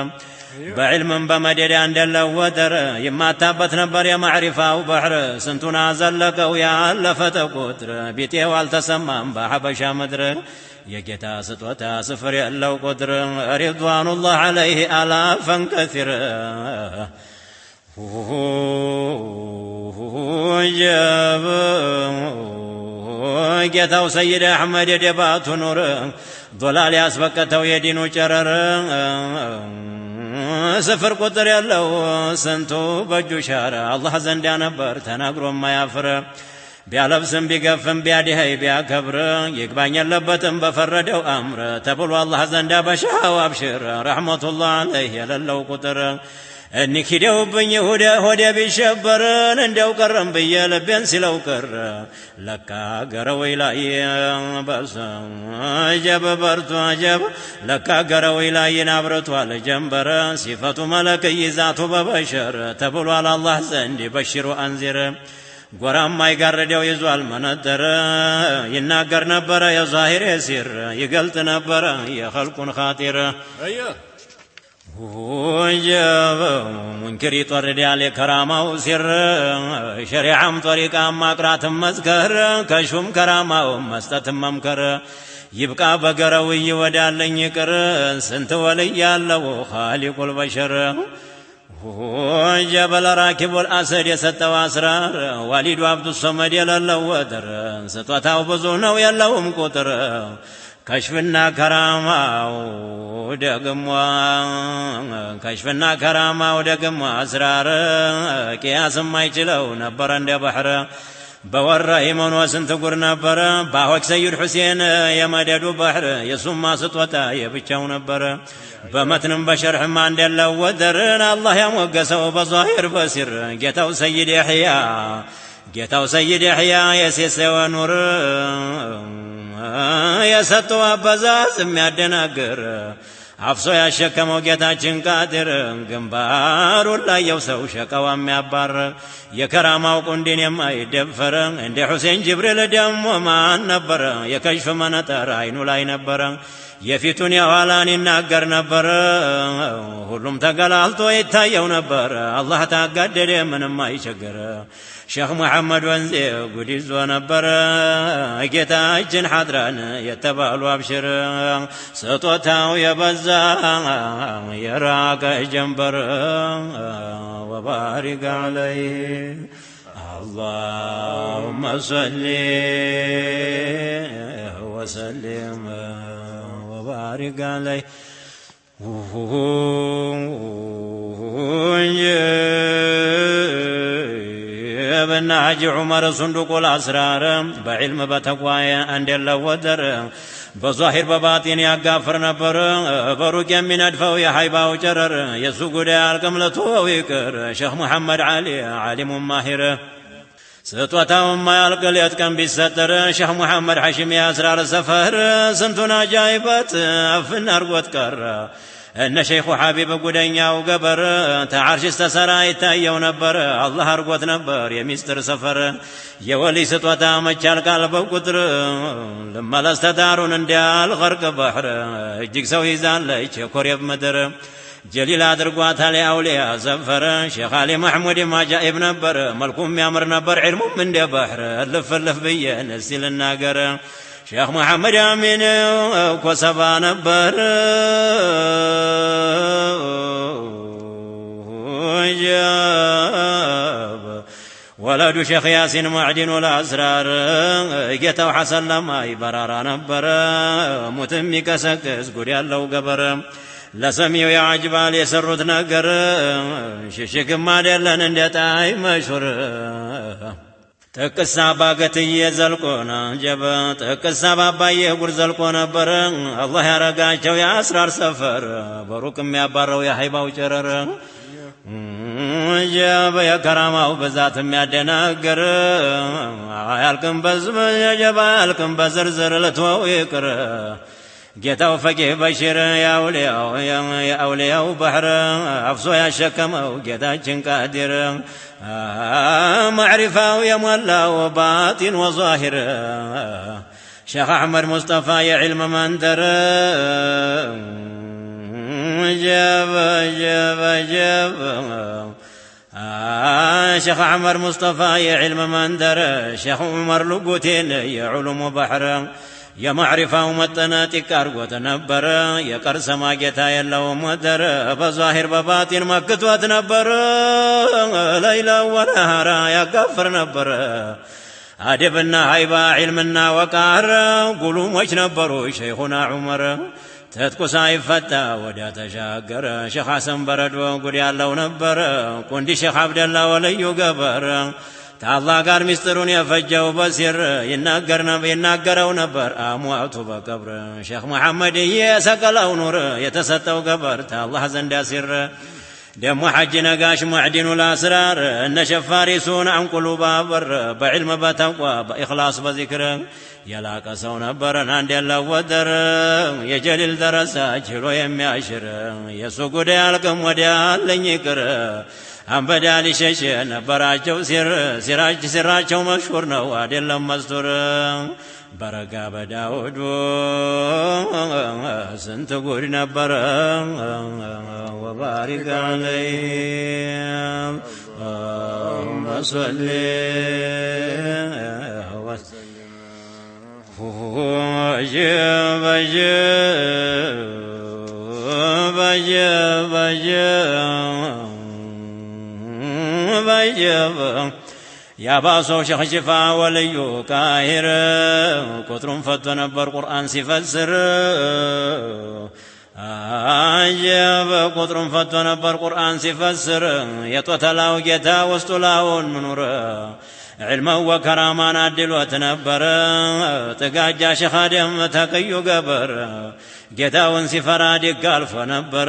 بعلم بمدد عند اللودر يماتابت نبر يا معرفة وبحر سنتنا زلقوا يا ألفت قدر بيتي والتسمم بحبشا مدر يا جتا ستوتا سفر يألو قدر رضوان الله عليه آلافا كثيرا جاب ጌታው ሰይድ አሕመድ የደባቱ ኑር ዶላል ያስበቀተው የዲኑ ጨረር ስፍር ቁጥር ያለው ስንቱ በእጁ ሻረ አላህ ዘንዳ ነበር ተናግሮ ማያፍር ቢያለብስም ቢገፍም ቢያዲህ ቢያከብር ይግባኝ የለበትም በፈረደው አምር ተብሎ አላህ ዘንዳ በሻው አብሽር ረሕመቱላህ ዐለይህ የሌለው ቁጥር እንኪደውብኝ ሆዴ ቢሸበርን እንደው ቀረም ብዬ ልቤን ሲለው ቀረ ለካ ገረወይ ላይ በርሶ አጀብ በርቱ አጀብ ለካ ገረወይ ላይ አብርቷል ጀንበር ሲፈቱ መለክይ ዛቱ በበሸር ተብሏል አላህ ዘንድ በሽሩ አንዚር ጎራማ ይጋረደው ይዟል መነደረ ይናገር ነበረ የዛሂር ሲር ይገልጥ ነበረ የኸልቁን ኻጢር وجب منكر يطرد على كرامه وسر شريعة طريقة مقرات مذكر كشفم كرامه ومستتم ممكر يبقى بقروي ودالن يكر سنت ولي الله خالق البشر وجبل راكب الأسد يستوى أسرار والد عبد الصمد يلالله ودر ستوتاو بزونه يلهم قطر كشفنا كرامة ودقموا كشفنا كرامة ودقموا أسرار كياس ما يجلو نبرا دي بحر بورا إيمان وسنت قر نبرا باوك سيد حسين يا مدد بحر يسمى ما سطوتا يبتشو نبرا بمتن بشر حمان دي الله ودرنا الله يا موقسه بظاهر بسر جيتو سيد يحيى جيتو سيد يحيى يسيس ونور የሰጠው አበዛዝ የሚያደናግር አፍሶ ያሸከመው ጌታችን ቃድር ግንባሩን ላይ የሰው ሸቀዋ የሚያባር የከራማው ቁንዲን የማይደፈር እንደ ሁሴን ጅብሪል ደሞ ማን ነበር የከሽፍ መነጠር አይኑ ላይ ነበር የፊቱን የኋላን ይናገር ነበር ሁሉም ተገላልጦ ይታየው ነበር አላህ ታጋደደ ምንም አይቸገር ሼኽ መሐመድ ወንዜ ጉድ ይዞ ነበር ጌታችን ሐድራን የተባሉ አብሽር ስጦታው የበዛ የራቀ ጀንበር ወባሪክ ዐለይህ اللهم صل وسلم وبارك عليه ابن حاج عمر صندوق الأسرار بعلم بتقوى عند الله ودر بظاهر بباطن يغفر نبر بروك من ادفو يا حيبا وجرر يسوق دال كملته ويكر شيخ محمد علي عالم ماهر ستوتاو ما يلقى ليتكم بيستر شيخ محمد حشيم يا اسرار السفر سنتنا جايبت افن ارغوت كر ان شيخ حبيب قدنيا وقبر تعرش استسرا يتايو نبر الله ارغوت نبر يمستر سفر يا ولي ستوتا مچال قلب قطر لما لاستدارون اندال غرق بحر اجك سو يزان ليچ كوريب مدر جليل ادرغوات علي اولياء زفر شيخ علي محمود ما جايب نبر ملكم يامر نبر علم من دي بحر الف بيه نسيل الناقر شيخ محمد امين كوسبا نبر جاب ولد شيخ ياسين معدن والاسرار جيتو حسن لما يبرارا نبر متمي كسكس قول يالله قبر لسميو يا عجبال يسرت نقر ششك ما دلن اندتاي مشهور تكسا باقتي زلقونا جبا تكسا باباي يقر زلقونا برن الله يرقاچو يا اسرار سفر بروكم يا بارو يا حيبا وشرر جبا يا كراماو بذات يدناقر يالكم بزم جبا يالكم بزرزر لتوو يكر جيتو فقيه بشير يا أولياء بحر أفصو يا شكمو جيتاچن قادر معرفة يا مولا وباطن وظاهر شيخ أحمد مصطفى يا علم مندر جاب شيخ أحمد مصطفى يا علم مندر شيخ عمر لقوتين يا علوم بحر يا معرفة ومتناتك أرقوت نبر يا قرص ما جتا يلا ومدر بظاهر بباطن مكتوت نبر ليلة ونهارا يا كفر نبر አደብና ሃይባ ዒልምና ወቃር ጉሉሞች ነበሩ ሸይኹና ዑመር ትጥቁ ሳይፈታ ወዲያ ተሻገረ ሼኽ ሐሰን በረዶ ጉድ ያለው ነበር ቁንዲ ሼኽ አብደላ ወልዩ ገበር ታላህ ጋር ሚስጥሩን የፈጀው በሲር ይናገረው ነበር አሟቱ በቀብር ሼኽ መሐመድ የሰቀለው ኑር የተሰጠው ገበር ታላህ ዘንድ ያሲር ደሞ ሐጅ ነጋሽ ሙዕዲኑ الاسرار እነ ሸፋሪሱን አንቁሉ ባበር በዕልም በተቋ በኢኽላስ በዚክር የላቀ ሰው ነበረን አንድ ያላወደር የጀሊል ደረሳ ችሎ የሚያሽር የሱ ጉዳይ አልቅም ወዲያ አለኝ ይቅር አንበዳ ሊሸሽ ነበራቸው ሲራቸው መሽሁር ነው አይደለም መስቱር በረጋ በዳውድ ስንት ጉድ ነበረ ወባሪክ ዐለይሂም ወሰሊ ያባሰው ሼኽ ጅፋ ወልዩ ቃሂር ቁጥሩን ፈቶ ነበር ቁርአን ሲፈስር አጀበ ቁጥሩን ፈቶ ነበር ቁርአን ሲፈስር የጦተላው ጌታ ውስጡ ላውን ምኑር علما وكرامان عدلوت نبر تقاجا ሼኽ አደም ተቀዩ ገበር ጌታውን ሲፈራድ ይጋል ፈነበር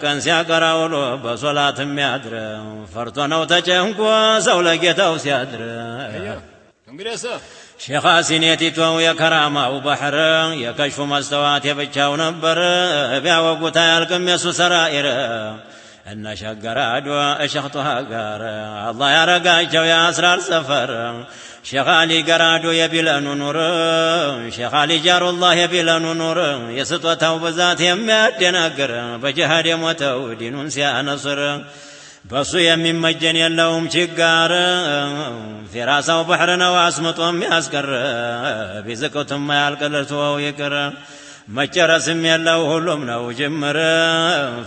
ቀን ሲያቀራውሎ በሶላት የሚያድር ፈርቶ ነው ተጨንቆ ሰው ለጌታው ሲያድር ሼኽ ሲኔቲቷው የከራማው ባህር የከሽፉ መስተዋት የብቻው ነበር ቢያወጉታ ያልቅም የሱ ሰራኢር እነ ሸገራዶ ሼኽ ጦሃ ጋር አላህ ያረጋቸው የአስራር ሰፈር ሼኽ አሊ ገራዶ የቢለኑ ኑር ሼኽ አሊ ጃሩላህ የቢለኑ ኑር የስጦታው ብዛት የሚያደናግር በጅሃድ የሞተው ዲኑን ሲያነስር በሱ የሚመጀን የለውም ችጋር ፊራሳው ባህር ነው አስምጦ የሚያስቀር ቢዝቁትም ያልቀለልተው ይቅር መጨረስም የለው ሁሉም ነው ጅምር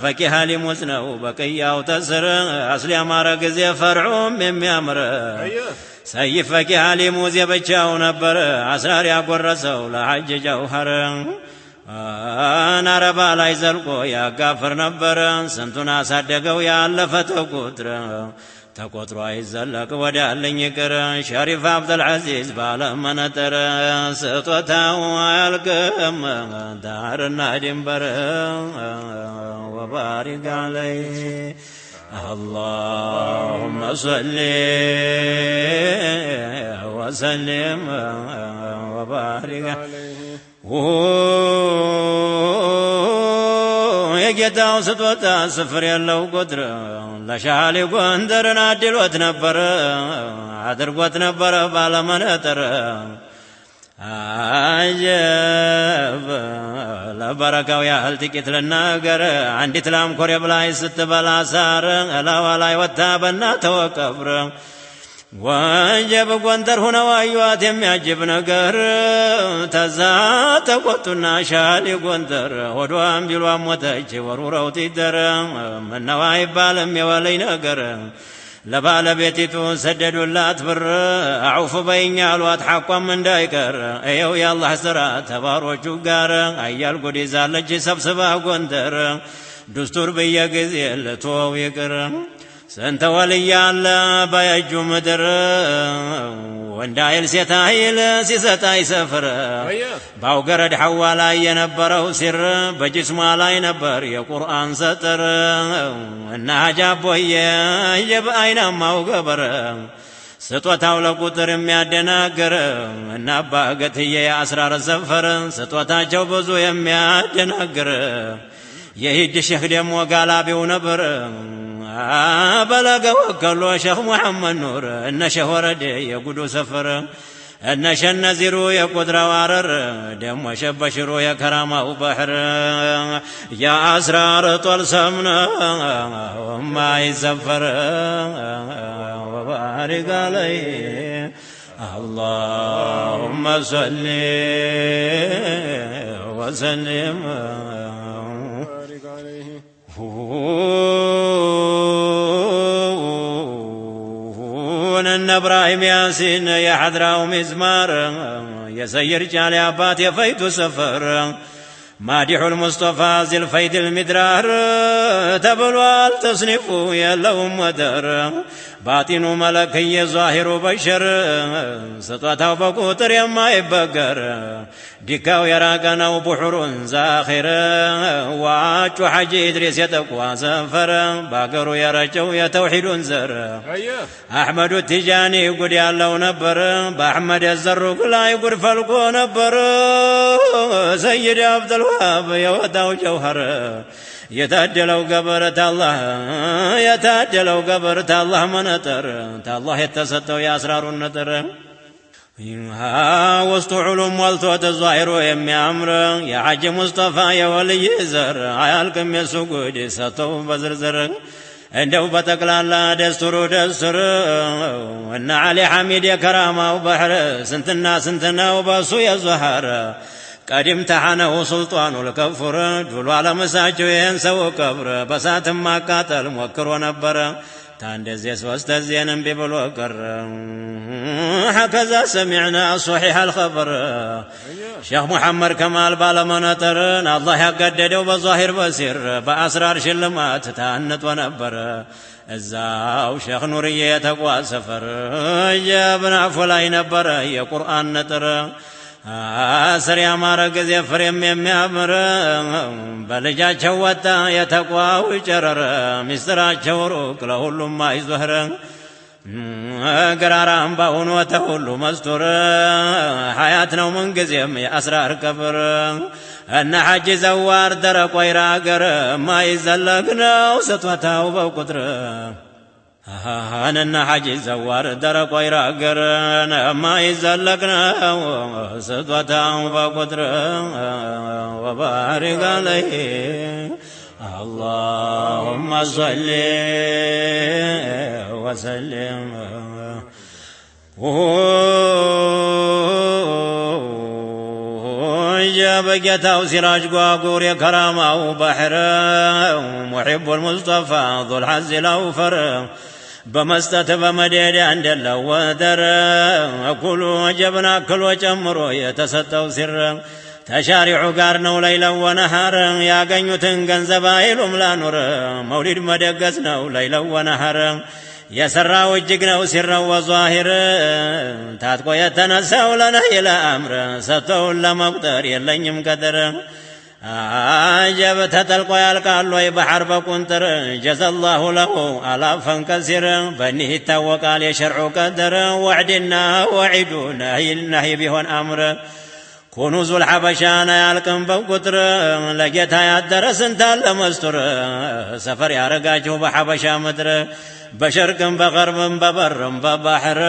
ፈቂህ ሊሙዝ ነው በቅያው ተስር አስሊ አማረ ጊዜ ፈርዑም የሚያምር ሰይፍ ፈቂህ ሊሙዝ የብቻው ነበር አስራር ያጎረሰው ለሐጅ ጀውሃር አረባ ላይ ዘልቆ ያጋፍር ነበር ስንቱን አሳደገው ያለፈ ተቆጥሮ አይዘለቅ ወዳለኝ ይቅር ሸሪፍ አብዱልዓዚዝ ባለመነጠር ስጦታው አያልቅም ዳርና ድንበር ወባሪክ ዐለይህ اللهم صل وسلم وبارك የጌታው ስጦታ ስፍር የለው ቁጥር ለሻሊ ጎንደርን አድሎት ነበር አድርጎት ነበር ባለመነጠር አጀብ ለበረካው ያህል ጥቂት ልናገር አንዲት ላም ኮሬብ ላይ ስትበላ ሳር እላዋ ላይ ወጣ በእናትዋ ቀብር ወንጀብ ጎንደር ሆነው አዩዋት የሚያጅብ ነገር ተዛ ተቆጡና ሻሊ ጎንደር ሆዷን ቢሏን ሞተች ወሩረው ትደረ ምነው አይባልም የወለይ ነገር ለባለቤቲቱ ሰደዱላት ብር አዑፍ በይኝ አሏት ሐቋም እንዳይቀር እየው የአላህ ሥራ ተባሮቹ ጋር አያል ጉድ ይዛለች ሰብስባ ጎንደር ዱስቱር በየጊዜ ልትወው ይቅር ስንት ወልይ አለ በየጁ ምድር ወንዳይል ሴት ኃይል ሲሰጥ አይሰፍር ባውገረድ ሐዋ ላይ የነበረው ሲር በጅስሟ ላይ ነበር የቁርአን ሰጥር እና ጃቦየ የበአይናማው ገበር ስጦታው ለቁጥር የሚያደናግር እና አባገትዬ የአስራር ሰፈር ስጦታቸው ብዙ የሚያደናግር የሂድ ሼኽ ደሞ ጋላቢው ነበር በለገ ወከሎ ሼኽ መሐመድ ኑር እነ ሼኽ ወረዴ የጉዱ ሰፈር እነ ሼህ ነዚሩ የቁድራው አረር ደሞ ሼህ በሽሩ የከራማው ባህር የአስራር ጦልሰምነ ወማይዘፈር ወባሪክ ዐለይህ اللهم صل وسلم وبارك عليه إبراهيم ياسين يا حضراو مزمار يا سير جالي عبات يا فيت سفر مادح المصطفى ذي الفيد المدرار تبلوال تصنفوا يا لهم ودر باطن ملكي ظاهر بشر سطوته بقطر يما يبقر ديكاو يراقنا وبحر زاخر واج حجي إدريس يتقوى سفر باقر يرجو يتوحيد زر أحمد التجاني يقول يا الله نبر بأحمد الزروق لا يقول فلقو نبر سيد عبد الوهاب يوداو جوهر يتعجلوا قبرت الله يتعجلوا قبرت الله منطر الله يتسطوا يا أسرار النطر وسط علوم والتوت الظاهر يمي عمر يا حج مصطفى يا ولي زر عيالكم يسوقوا سطوا بزرزر عندو بتقلال دستور دستور وإن علي حميد يا كرامة وبحر سنتنا وباسو يا زهر قدم تحانه سلطان الكفر دولو على مساجو ينسو كبر بسات ما قاتل موكر نبر تاندزيس واستزين ببلو كر هكذا سمعنا صحيح الخبر شيخ محمد كمال بالمنطر الله يقددوا بظاهر بصير بأسرار شلمات تهنت ونبر الزاو شيخ نورية تقوى سفر جابنا فلاي نبر يا قرآن نتر آسر يا مارك زي فريم يميامر بلجا چوتا يتقوى وچرر مسترا چوروك لهولو ما يزهر قرارام باون وتهولو مستور حياتنا ومن قزيم أسرار كبر أن حج زوار درق ويراقر ما يزلقنا وستوتا وبوقدر أنا حج زوار درق ويراقر ما يزلقنا وستوتا وبوقدر وبارك عليه اللهم صل وسلم جاب جتاو سراج قاقور يا كرامة وبحر محب المصطفى ذو الحز الأوفر بمستة بمديد عند الله ودر أكل وجبنا كل وجمرو يتسطو سر تشارع قارنو ليلا ونهار يا قنيوتن قنزبايلهم لا نور مولد مدقسنو ليلا ونهار يا سرا وجقنا سرا وظاهر تاتقو يتنساو لنا إلى أمر ستو لمقدر يلنم قدر عجب تلقى يالقالو بحر بكنتر جزا الله له ألافا كثيرا بنيه توقع شرع قدر وعدنا وعدونا النهي بهن أمر كنوز الحبشانا يالكم بقدر لقيتها يادرس انتال مستر سفر يارقاجو بحبشا مدر بشركم بغرب ببرم ببحر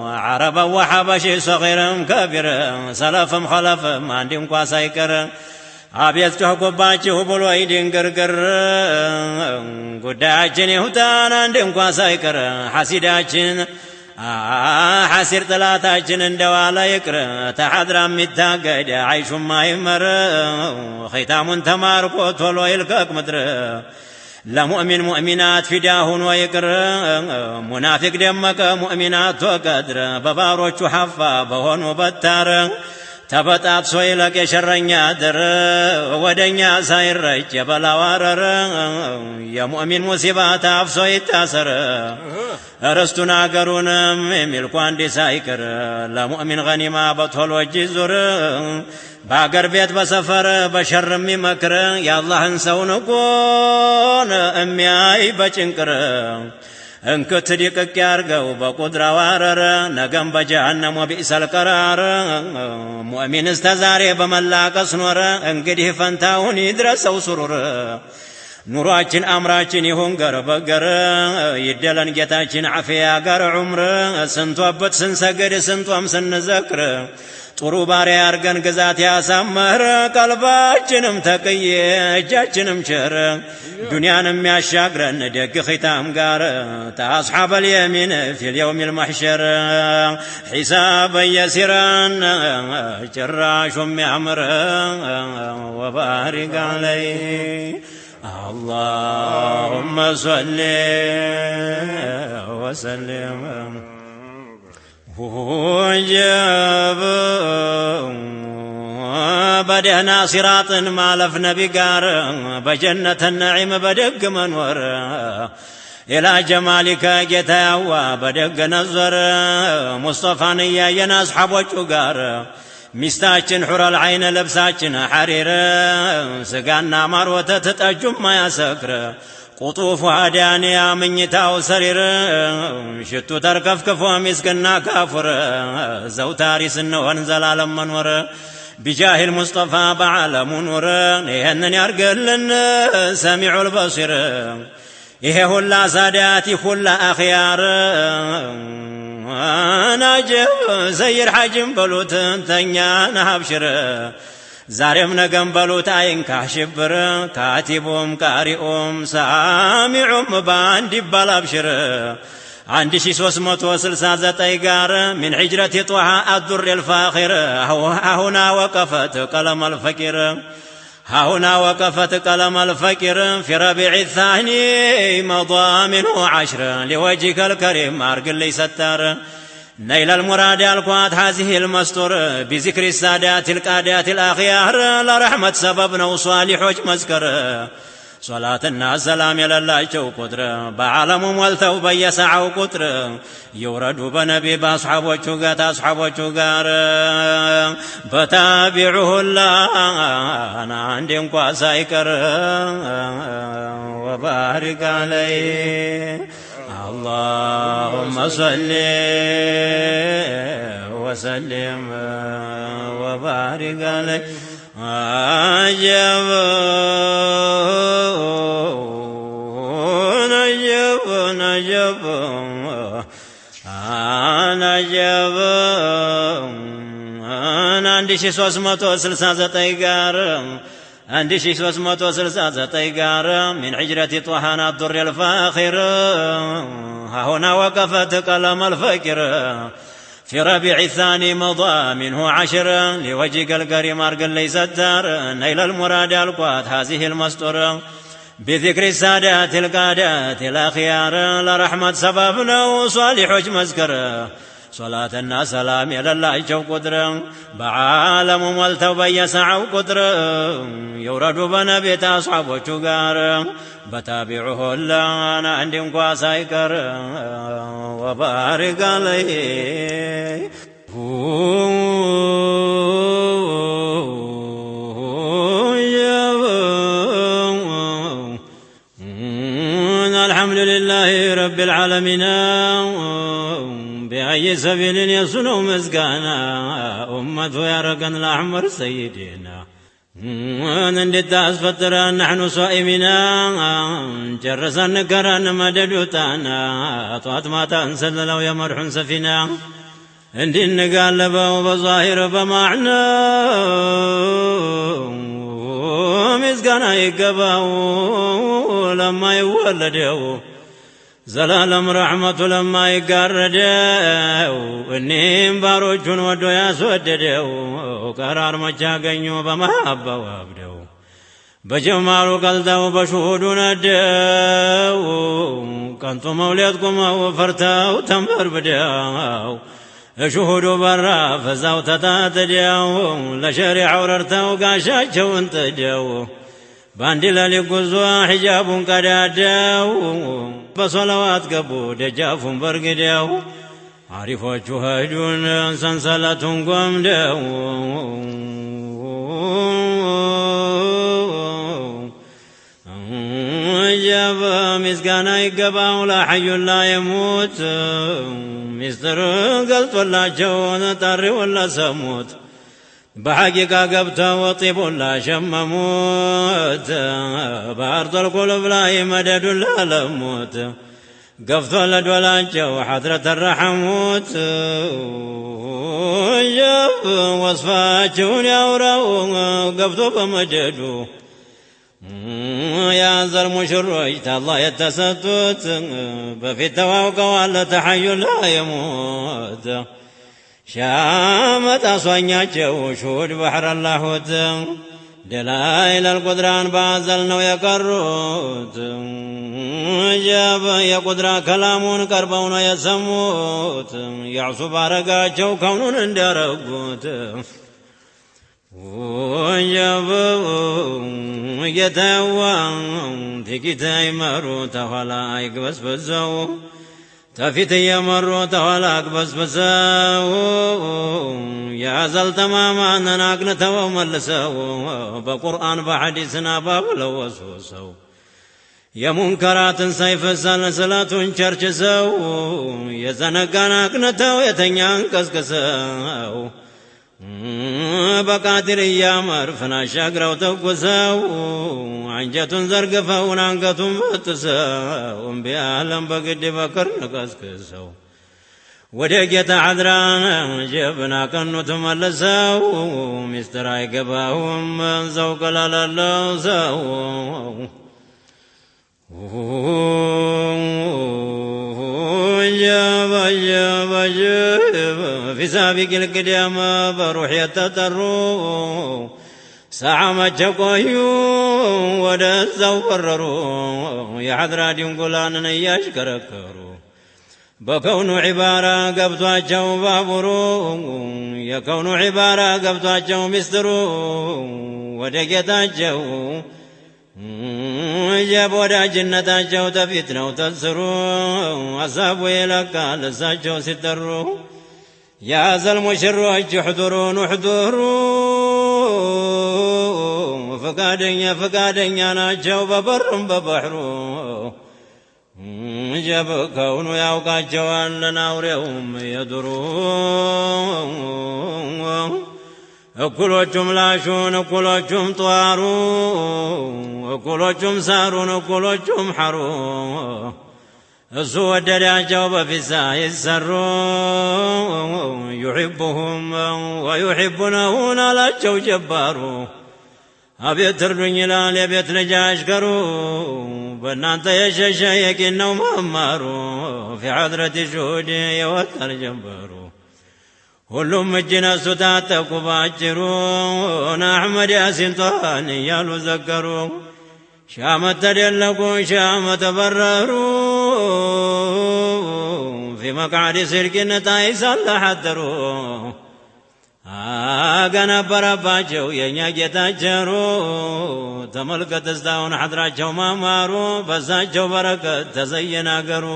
عربا وحبشي صغيرم كبيرم سلفم خلفم عندهم قاسايكر አቤት ጮህኩባችሁ ብሎ ይድንግርግር ጉዳያችን ይሁታን አንድ እንኳ ሳይቀር ሐሲዳችን ሐሲር ጥላታችን እንደዋለ ይቅር ተሐድራ የሚታገድ አይሹም አይመር ኺታሙን ተማርኮ ቶሎ ይልቀቅ ምድር ለሙእሚን ሙእሚናት ፊዳ ሆኖ ይቅር ሙናፊቅ ደመቀ ሙእሚናት ወቀድር በባሮቹ ሐፋ በሆኑ በታር ተበጣጥሶ ይለቅ የሸረኛ ድር ወደኛ ሳይረጭ የበላዋረረ የሙእሚን ሙሲባ ታፍሶ ይታሰረ ርስቱን አገሩንም የሚልኩ አንድ ሳይቀር ለሙእሚን ገኒማ በቶሎ እጅ ዙር በአገር ቤት በሰፈር በሸር የሚመክር የአላህን ሰው ንቁን የሚያይ በጭንቅር እንክት ዲቅቅ ያርገው በቁድራ ዋረረ ነገም በጀሃነም ወቢእሰል ቀራር ሙእሚን እስከ ዛሬ በመላቀስ ኖረ እንግዲህ ፈንታውን ይድረሰው ሱሩር ኑሯችን አምራችን ይሁን ገር በገር ይደለን ጌታችን አፍያ ጋር ዑምር ስንቶበት ስንሰግድ ስንቶም ስንዘክር ጥሩ ባሪያ ያርገን ግዛት ያሳመረ ቀልባችንም ተቅዬ እጃችንም ቸር ዱንያንም ያሻግረን ደግ ኺታም ጋር ተአስሐበ اليمين في اليوم المحشر حساب يسيران ጭራሹም ያምር وبارك عليه اللهم صل وسلم وجب بدهنا صراط مالف نبي قار بجنة النعيم بدق منور إلى جمالك جتاوى بدق نظر مصطفى نيا يناس حبوچو قار مستاچن حر العين لبساچن حرير سقانا مروة تتأجم ما يسكر قطوف عدانيا من يتاو سرير شتو تركف كفو مسكنا كافر زوتاري سنو انزل على منور بجاه المصطفى بعالم نور يهنن يرقلن سميع البصير إيه هلا ساداتي كل أخيار ناجب زير حجم بلوت تنيا نهبشر زارم نقم بلوت عينك شبر كاتبهم كارئهم سامعهم باندي بلابشر عندي شي 360 طيقار من حجرة طه الدر الفاخر هنا وقفت قلم الفكر هنا وقفت قلم الفكر في ربيع الثاني مضى منه 10 لوجهك الكريم أرقل لي ستار نيل المراد القوات هذه المستور بذكر السادات القادات الأخيار لرحمة سببنا وصالح مذكر صلاة الناس سلام يلالله قدر بعالم والثو بيسعوا قدر يوردوا بنبي باصحاب وشوقات أصحاب وشوقار بتابعه الله أنا عندي مقاسايكر وبارك عليه اللهم صل وسلم وبارك عليه عجب نجب نجب عندي شي 369 قار عندي شي 369 قار من حجرة طحان الدر الفاخر هنا وقفت قلم الفكر في ربيع الثاني مضى منه 10 لوجهك الكريم أرقل ليس الدار نيل المراد القوات هذه المستور بذكر السادات القادات الأخيار لرحمة سببنا وصالح مذكر صلاة الناس سلام يلالله جو قدر بعالم والتوبة يسعوا قدر يورد بنبيت أصحاب وشقار بتابعه الله أنا عندي مقاسايكر وبارك عليه الحمد لله رب العالمين بأي سبيل يصنع مسكانا أمته يا ركن الأحمر سيدنا نندت أسفتر نحن صائمنا جرسا نكرا مددتنا طوات ما تنسل لو يمرح سفينا عندي النقالب بظاهر بمعنى مسكانا يقباو لما يولدوا زلالم رحمة لما يقردوا انهم باروجون ودو ياسوددوا قرار مجاقنوا بمحبة وابدوا بجمالو قلدوا بشهودو ندوا كنتو موليدكم وفرتوا تنبر بدوا شهودو برا فزاو تتاتدوا لشريع وررتوا قاشاجوا انتدوا باندلا لقزوا حجاب قدادوا بصلوات قبو دجاف برقدوا عارفوا شهدون سنسلة قمدوا جاب مسكانا يقباو لا حي لا يموت مستر قلت ولا جون طري ولا سموت بحقيقة قبته وطيب لا شمموت بأرض القلوب لا مدد لا لموت قفت ولد ولا جو حضرة الرحموت جاب وصفاتون يورو قفت بمجدو يا زر مشرجت الله يتسدد بفت وقوال تحي لا يموت شامت أصوانياتشو شهود بحر الله دلائل القدران بازل نو يقروت جاب يقدر كلامون كربون يسموت يعصب عرقاچو كونون اندرقوت وجاب يتوان تكتا يمرو تخلا يكبس بزو تفيت يمرو تخلا يكبس بزو يا زل تماما نناقنته وملسو بقرآن بحديثنا بابلو وسوسو يا منكرات سيف سلسلة شرشسو يزنقناقنته يتنيان كسكسو بقاتل يامر فنا شاقروا توقسوا عنجة زرقفوا نانقة فتسوا بيعلم بقد بكر نقسكسوا ودقيت عذرانا جبنا كنو تملسوا مستراي قباهم زوق لالله سوا في سابق القدام بروح يتطروا ساعة ما تشقوا ودا زورروا يا حضرات ينقلان نياش كركروا بكون عبارة قبضوا بابروا يكون عبارة قبضوا مستروا ودقيتاجوا جابوا دا جنتاجوا تفتنوا تنصروا أصابوا إلى لساجوا ستروا يا ذا المشر احضروا احضروا فقادين ناجوا ببرم ببحروا جاب كونوا يوقعوا لنا وريهم يدروا أكلوچم لاشون أكلوچم طارو أكلوچم سارون أكلوچم حرو السود دراجوا في ساي السرو يحبهم ويحبونه لا جو جبارو أبيت الرجل لبيت نجاش كرو بنانت يششيك إنه مهمارو في حضرة شهودي يوتر جبارو ሁሉም እጅ ነሱ ታጠቁ ባጭሩን አሕመድ ያሲን ጦሃን እያሉ ዘከሩ ሻመት ተደለቁ ሻመት ተበረሩ ፊ መቅዓድ ስድቅን ታይሳለ ሐደሩ አገነበረባቸው የእኛ ጌታቸሩ ተመልከት እስታሁን ሐድራቸው ማማሩ በሳቸው በረከት ተዘየን አገሩ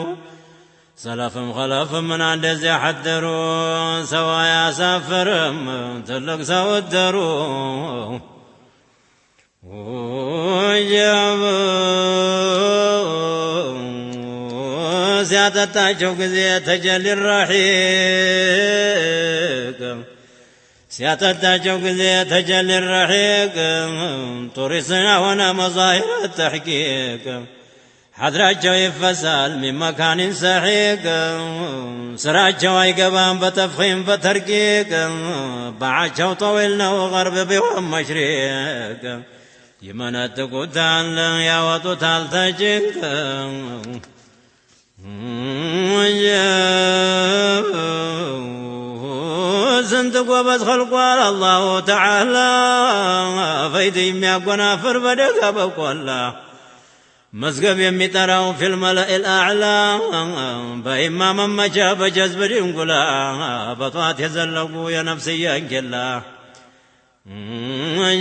سلفم خلفم من عند زي حدروا سوا يا سافرم تلق سودروا وجابوا سيادتاجو كزي تجلي الرحيق سيادتاجو كزي تجلي الرحيق طرسنا هنا مظاهر التحقيق حضراቸው ይፈሳል من مكان سحيق ስራቸው አይገባም በተፍኺም በተርቂቅ ባዓቸው طويل ነው غرب ቢሆን መሽሪቅ ይመነጥቁታል ያወጡታል ተጭንቅ ስንት ጎበዝ ኸልቋል አላሁ ተዓላ ፈይድ የሚያጎናፍር በደጋ በቆላ مزقب يميتراو في الملأ الأعلى بإمام مجا بجذب دنقلا بطوات يزلقوا يا نفسي أنكلا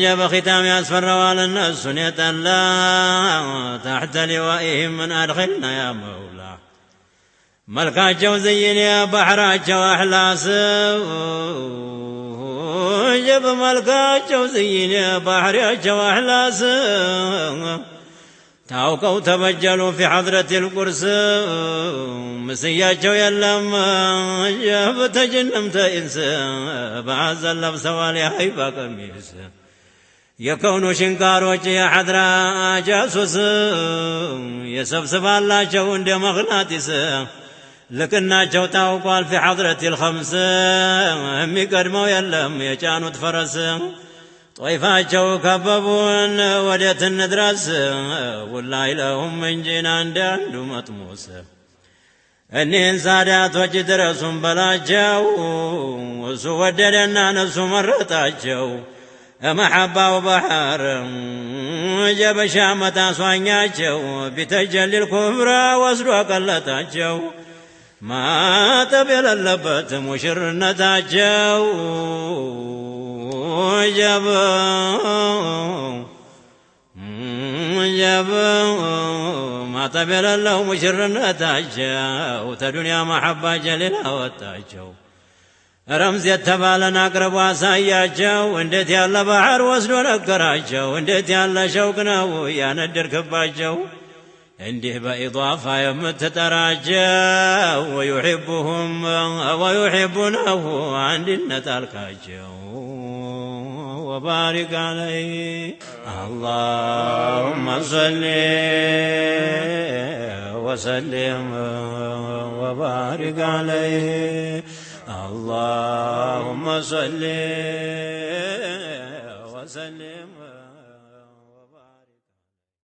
جاب ختام أسفر وعلى الناس سنية الله تحت لوائهم من أدخلنا يا مولا ملكا جوزين يا بحر جو أحلاس جاب ملكا جوزين يا بحر جو أحلاس ታውቀው ተበጀሉ في حضرة القرس مسياቸው የለም በተጀነምተ ኢንስ بعزل لبسوا لهيب قميص يكونوا ሽንካሮች የሐድራ ጃሱስ የሰብስባላቸው እንደ መግናጢስ ልክናቸው ታውቋል في حضرة الخمس የሚቀድመው የለም የጫኑት ፈረስ طيفاቸው ከበቡን ወዴት እንድረስ والله لهم እንጂና እንዳንዱ መጥሙስ እኒህን ሳዳቶች ድረሱን በላቸው እሱ ወደደና ነሱ መረጣቸው محبة وبحر جب شامة أصوانياتشو بتجلي الكفر واسلوا قلتاتشو ما تبيل اللبت مشر نتاتشو جب ما تبيل الله مشر نتاتشو تدنيا محبة جليلة وتاتشو رمز يتبالن أقرب واساياجو اندت يالا بحر وصلو نقراجو اندت يالا شوقناو يا ندر كباجو انده بإضافة يمتتراجو ويحبهم ويحبونه عند النتالكاجو وبارك عليه اللهم صل وسلم وبارك عليه اللهم صل وسلم